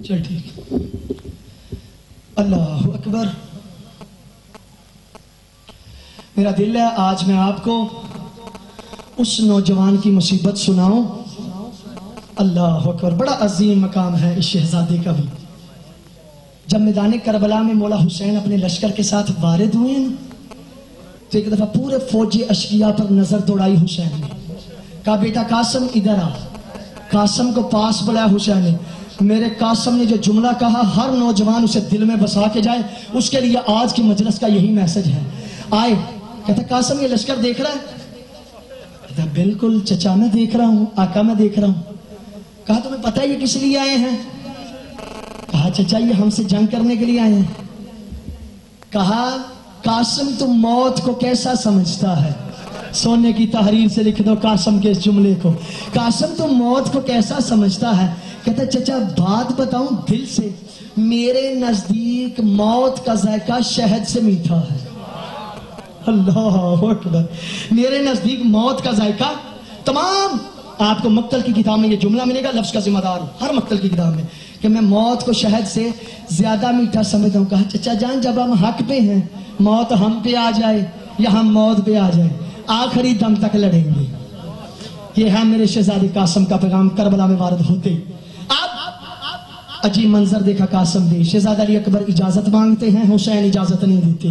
چل ٹھیک۔ اللہ اکبر۔ میرا دل ہے آج میں آپ کو اس نوجوان کی مصیبت سناؤں۔ اللہ اکبر، بڑا عظیم مقام ہے اس شہزادے کا بھی۔ جب میدان کربلا میں مولا حسین اپنے لشکر کے ساتھ وارد ہوئے تو ایک دفعہ پورے فوجی اشقیاء پر نظر دوڑائی حسین نے، کہا بیٹا قاسم ادھر آ۔ قاسم کو پاس بلایا حسین نے، میرے قاسم نے جو جملہ کہا ہر نوجوان اسے دل میں بسا کے جائے، اس کے لیے آج کی مجلس کا یہی میسج ہے۔ آئے، کہتا قاسم یہ لشکر دیکھ رہا ہے؟ کہتا بالکل چچا میں دیکھ رہا ہوں، آقا میں دیکھ رہا ہوں۔ کہا تمہیں پتہ ہے یہ کس لیے آئے ہیں؟ کہا چچا یہ ہم سے جنگ کرنے کے لیے آئے ہیں۔ کہا قاسم تم موت کو کیسا سمجھتا ہے؟ سونے کی تحریر سے لکھ دو قاسم کے اس جملے کو، قاسم تم موت کو کیسا سمجھتا ہے؟ کہتا چچا بات بتاؤں دل سے، میرے نزدیک موت کا ذائقہ شہد سے میٹھا ہے۔ اللہ اکبر، میرے نزدیک موت کا ذائقہ، تمام آپ کو مقتل کی کتاب میں یہ جملہ ملے گا، لفظ کا ذمہ دار ہوں ہر مقتل کی کتاب میں، کہ میں موت کو شہد سے زیادہ میٹھا سمجھتا ہوں۔ کہا چچا جان جب ہم حق پہ ہیں، موت ہم پہ آ جائے یا ہم موت پہ آ جائے، آخری دم تک لڑیں گے۔ یہ ہے میرے شہزادے قاسم کا پیغام کربلا میں وارد ہوتے ہی۔ اب عجیب منظر دیکھا قاسم نے، شہزادہ علی اکبر اجازت مانگتے ہیں، حسین اجازت نہیں دیتے،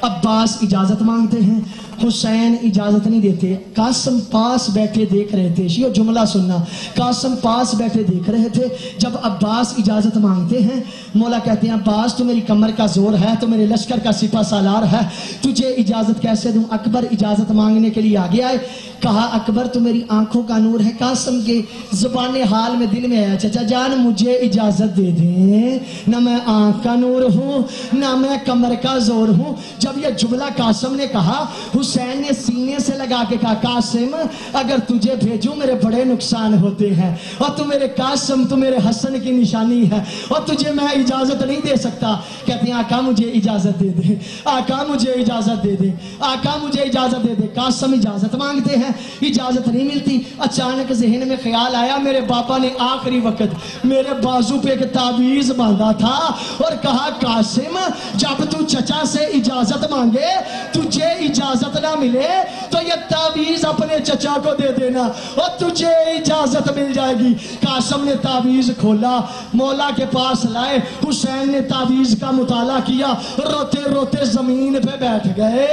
عباس اجازت مانگتے ہیں، حسین اجازت نہیں دیتے۔ قاسم پاس بیٹھے دیکھ رہے تھے، یہ جملہ سننا، قاسم پاس بیٹھے دیکھ رہے تھے جب عباس اجازت مانگتے ہیں۔ مولا کہتے ہیں عباس تو میری کمر کا زور ہے، تو میرے لشکر کا سپہ سالار ہے، تجھے اجازت کیسے دوں؟ اکبر اجازت مانگنے کے لیے آگے آئے، کہا اکبر تو میری آنکھوں کا نور ہے۔ قاسم کے زبان حال میں دل میں آیا چچا جان مجھے اجازت دے دیں، نہ میں آنکھ کا نور ہوں نہ میں کمر کا زور ہوں۔ جب یہ جملہ قاسم نے کہا، حسین نے سینے سے لگا کے کہا قاسم اگر تجھے بھیجوں میرے بڑے نقصان ہوتے ہیں، اور تو میرے قاسم تو میرے حسن کی نشانی ہے، اور تجھے میں اجازت نہیں دے سکتا۔ کہتے ہیں آقا مجھے اجازت دے دے، آقا مجھے اجازت دے دے، آقا مجھے اجازت دے دے۔ قاسم اجازت مانگتے ہیں، اجازت نہیں ملتی۔ اچانک ذہن میں خیال آیا میرے باپا نے آخری وقت میرے بازو پہ ایک تعویذ باندھا تھا، اور کہا قاسم جب تو چچا سے اجازت مانگے تجھے اجازت نہ ملے تو یہ تعویذ اپنے چچا کو دے دینا اور تجھے اجازت مل جائے گی۔ قاسم نے تعویذ کھولا، مولا کے پاس لائے، حسین نے تعویذ کا مطالعہ کیا، روتے روتے زمین پہ بیٹھ گئے۔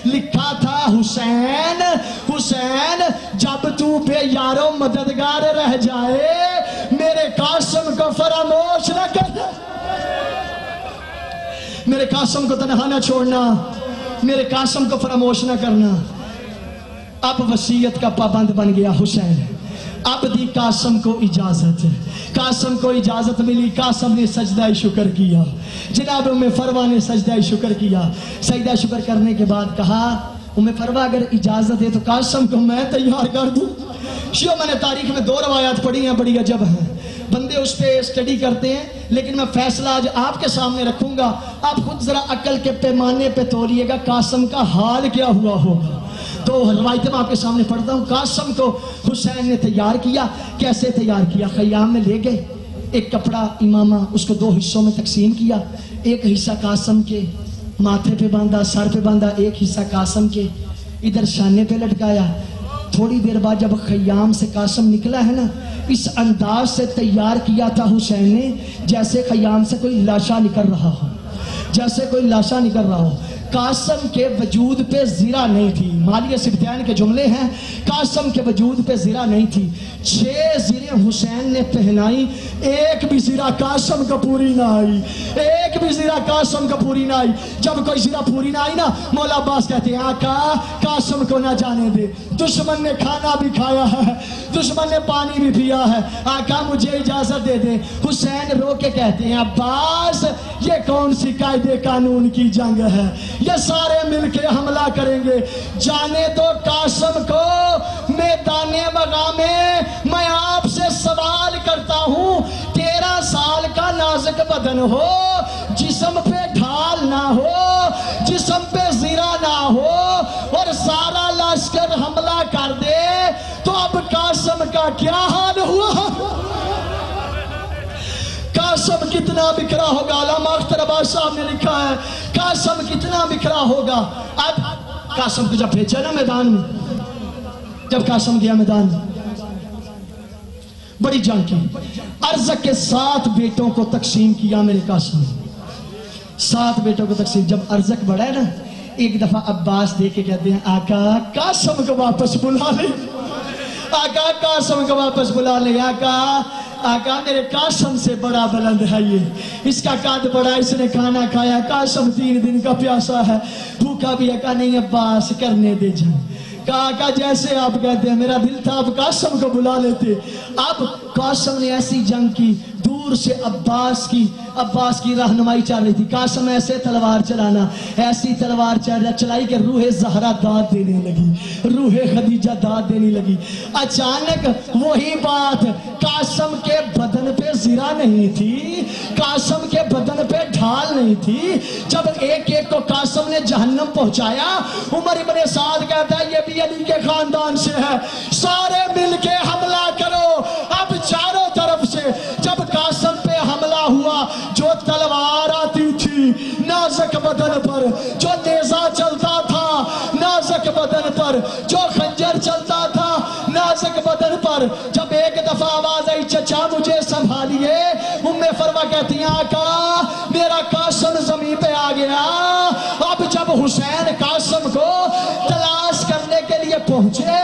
لکھا تھا حسین حسین جب تو بے یارو مددگار رہ جائے میرے قاسم کو فراموش نہ کرنا، میرے قاسم کو تنہا نہ چھوڑنا، میرے قاسم کو فراموش نہ کرنا۔ اب وصیت کا پابند بن گیا حسین، اب دی قاسم کو اجازت، قاسم کو اجازت ملی، قاسم نے سجدہ شکر کیا، جناب ام فروہ نے سجدہ شکر کیا۔ سجدہ شکر کرنے کے بعد کہا ام فروہ اگر اجازت ہے تو قاسم کو میں تیار کر دوں۔ شیعہ میں نے تاریخ میں 2 روایات پڑھی ہیں، بڑی عجب ہیں، بندے اس پہ اسٹڈی کرتے ہیں، لیکن میں فیصلہ آج آپ کے سامنے رکھوں گا، آپ خود ذرا عقل کے پیمانے پہ تولیے گا قاسم کا حال کیا ہوا ہوگا۔ تو روایتیں میں آپ کے سامنے پڑھتا ہوں۔ قاسم کو حسین نے تیار کیا، کیسے تیار کیا؟ خیام میں لے گئے، ایک کپڑا امامہ اس کو 2 حصوں میں تقسیم کیا، ایک حصہ قاسم کے ماتھے پہ باندھا، سر پہ باندھا، ایک حصہ قاسم کے ادھر شانے پہ لٹکایا۔ تھوڑی دیر بعد جب خیام سے قاسم نکلا ہے نا، اس انداز سے تیار کیا تھا حسین نے جیسے خیام سے کوئی لاشا نکل رہا ہو، جیسے کوئی لاشا نکل رہا ہو۔ قاسم کے وجود پہ زرہ نہیں تھی، مالیہ سبتین کے جملے ہیں، قاسم کے وجود پہ زرہ نہیں تھی۔ 6 زریں حسین نے پہنائی، ایک بھی زرہ قاسم کو پوری نہ آئی، ایک بھی زرہ قاسم کو پوری نہ آئی۔ جب کوئی زرہ پوری نہ آئی نا، مولا عباس کہتے ہیں آقا قاسم کو نہ جانے دے، دشمن نے کھانا بھی کھایا ہے، دشمن نے پانی بھی پیا ہے، آقا مجھے اجازت دے دے۔ حسین رو کے کہتے ہیں عباس یہ کون سی قاعدے قانون کی جنگ ہے، یہ سارے مل کے حملہ کریں گے، جانے دو قاسم کو میدان وغا میں۔ میں آپ سے سوال کرتا ہوں، 13 سال کا نازک بدن ہو، جسم پہ ڈھال نہ ہو، جسم پہ زرہ نہ ہو، اور سارا لشکر حملہ کر دے تو اب قاسم کا کیا حال ہوا؟ قاسم کتنا بکھرا ہوگا، علامہ اختر عباس صاحب نے لکھا ہے قاسم کتنا بکھرا ہوگا۔ اب قاسم کو جب بھیجا نا میدان میں، جب قاسم گیا میدان میں بڑی جنگ کی، ارزق کے 7 بیٹوں کو تقسیم کیا میرے قاسم، 7 بیٹوں کو تقسیم۔ جب ارزق بڑھا ہے نا، ایک دفعہ عباس دیکھ کے کہتے ہیں آقا قاسم کو واپس بلا لے، آقا قاسم کو واپس بلا لے، آقا میرے قاسم سے بڑا بلند ہے یہ، اس کا قد بڑا، اس نے کھانا کھایا، قاسم 3 دن کا پیاسا ہے، بھوکا بھی ہے۔ کہا نہیں عباس کرنے دے جان، کہا آقا جیسے آپ کہتے ہیں، میرا دل تھا آپ قاسم کو بلا لیتے۔ اب قاسم نے ایسی جنگ کی، دور سے عباس کی رہنمائی چل رہی تھی۔ قاسم ایسے تلوار چلانا، ایسی تلوار چلائی کہ روح زہرا داد دینے لگی، روح خدیجہ داد دینے لگی۔ اچانک وہی بات، قاسم کے بدن پہ زرہ نہیں تھی، قاسم کے بدن پہ ڈھال نہیں تھی۔ جب ایک ایک کو قاسم نے جہنم پہنچایا، عمر ابن سعد کہتا ہے یہ بھی علی کے خاندان سے ہے، سارے مل کے حملہ کرو۔ اب چاروں طرف سے جب قاسم پہ حملہ ہوا، جو تلوار آتی تھی نازک بدن پر، جو نیزہ چلتا تھا نازک بدن پر، جو خنجر چلتا تھا نازک بدن پر، جب ایک دفعہ آواز آئی چچا مجھے سنبھالیے، ام فروہ کہتی ہیں آقا میرا قاسم زمین پہ آ گیا۔ اب جب حسین قاسم کو تلاش کرنے کے لیے پہنچے،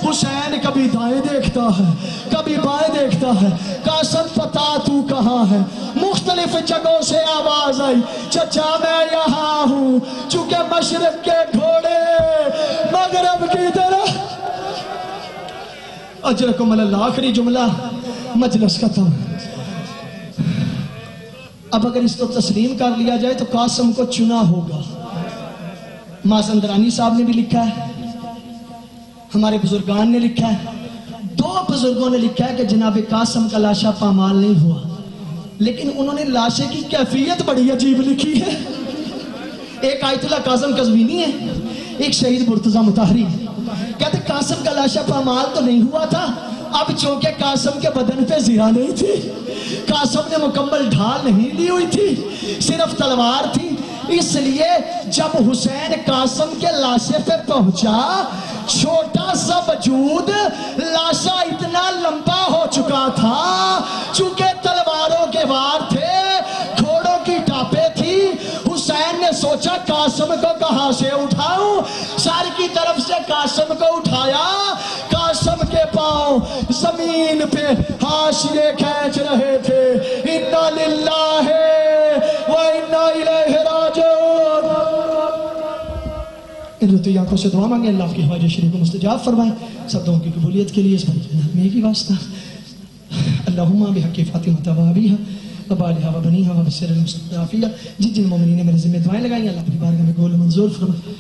حسین کبھی دائیں دیکھتا ہے کبھی بائیں دیکھتا ہے، قاسم پتا تو کہاں ہے؟ مختلف جگہوں سے آواز آئی چچا میں یہاں ہوں، چونکہ مشرق کے گھوڑے مغرب کی طرف۔ اجرکم اللہ، آخری جملہ مجلس ختم۔ اب اگر اس کو تسلیم کر لیا جائے تو قاسم کو چنا ہوگا۔ مازندرانی صاحب نے بھی لکھا ہے، ہمارے بزرگان نے لکھا ہے، دو بزرگوں نے لکھا ہے کہ جناب قاسم کا لاشا پامال نہیں ہوا، لیکن انہوں نے لاشے کی کیفیت بڑی عجیب لکھی ہے۔ ایک آیت اللہ قاسم قزوینی ہے، ایک شہید مرتضی مطہری، کہتے قاسم کا لاشا پامال تو نہیں ہوا تھا، اب چونکہ قاسم کے بدن پہ زرہ نہیں تھی، قاسم نے مکمل ڈھال نہیں لی ہوئی تھی، صرف تلوار تھی، اس لیے جب حسین قاسم کے لاشے پہ پہنچا، چھوٹا سا وجود لاشا اتنا لمبا ہو چکا تھا، چونکہ تلواروں کے وار تھے، گھوڑوں کی ٹاپیں تھی۔ حسین نے سوچا قاسم کو کہاں سے اٹھاؤں، سر کی طرف سے قاسم کو اٹھایا، قاسم کے پاؤں زمین پہ حاشیے کھینچ رہے تھے، اِنَّا لِلَّهِ وَإِنَّا إِلَيْهِ راجعون۔ ان روتی آنکھوں سے دعا مانگیں، اللہ آپ کی حوائج شریف کو مستجاب فرمائیں، سب دعاوں کی قبولیت کے لیے اس پر میں کی واسطہ۔ اللہم بحق فاطمہ وابیہا وبالہا وبنیہا وبسر المستضعفین، جن مومنین نے میرے ذمہ دعائیں لگائیں اللہ اپنی بارگاہ میں قبول منظور فرمائے۔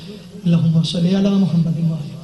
اللہم صلی علی محمد وآلہ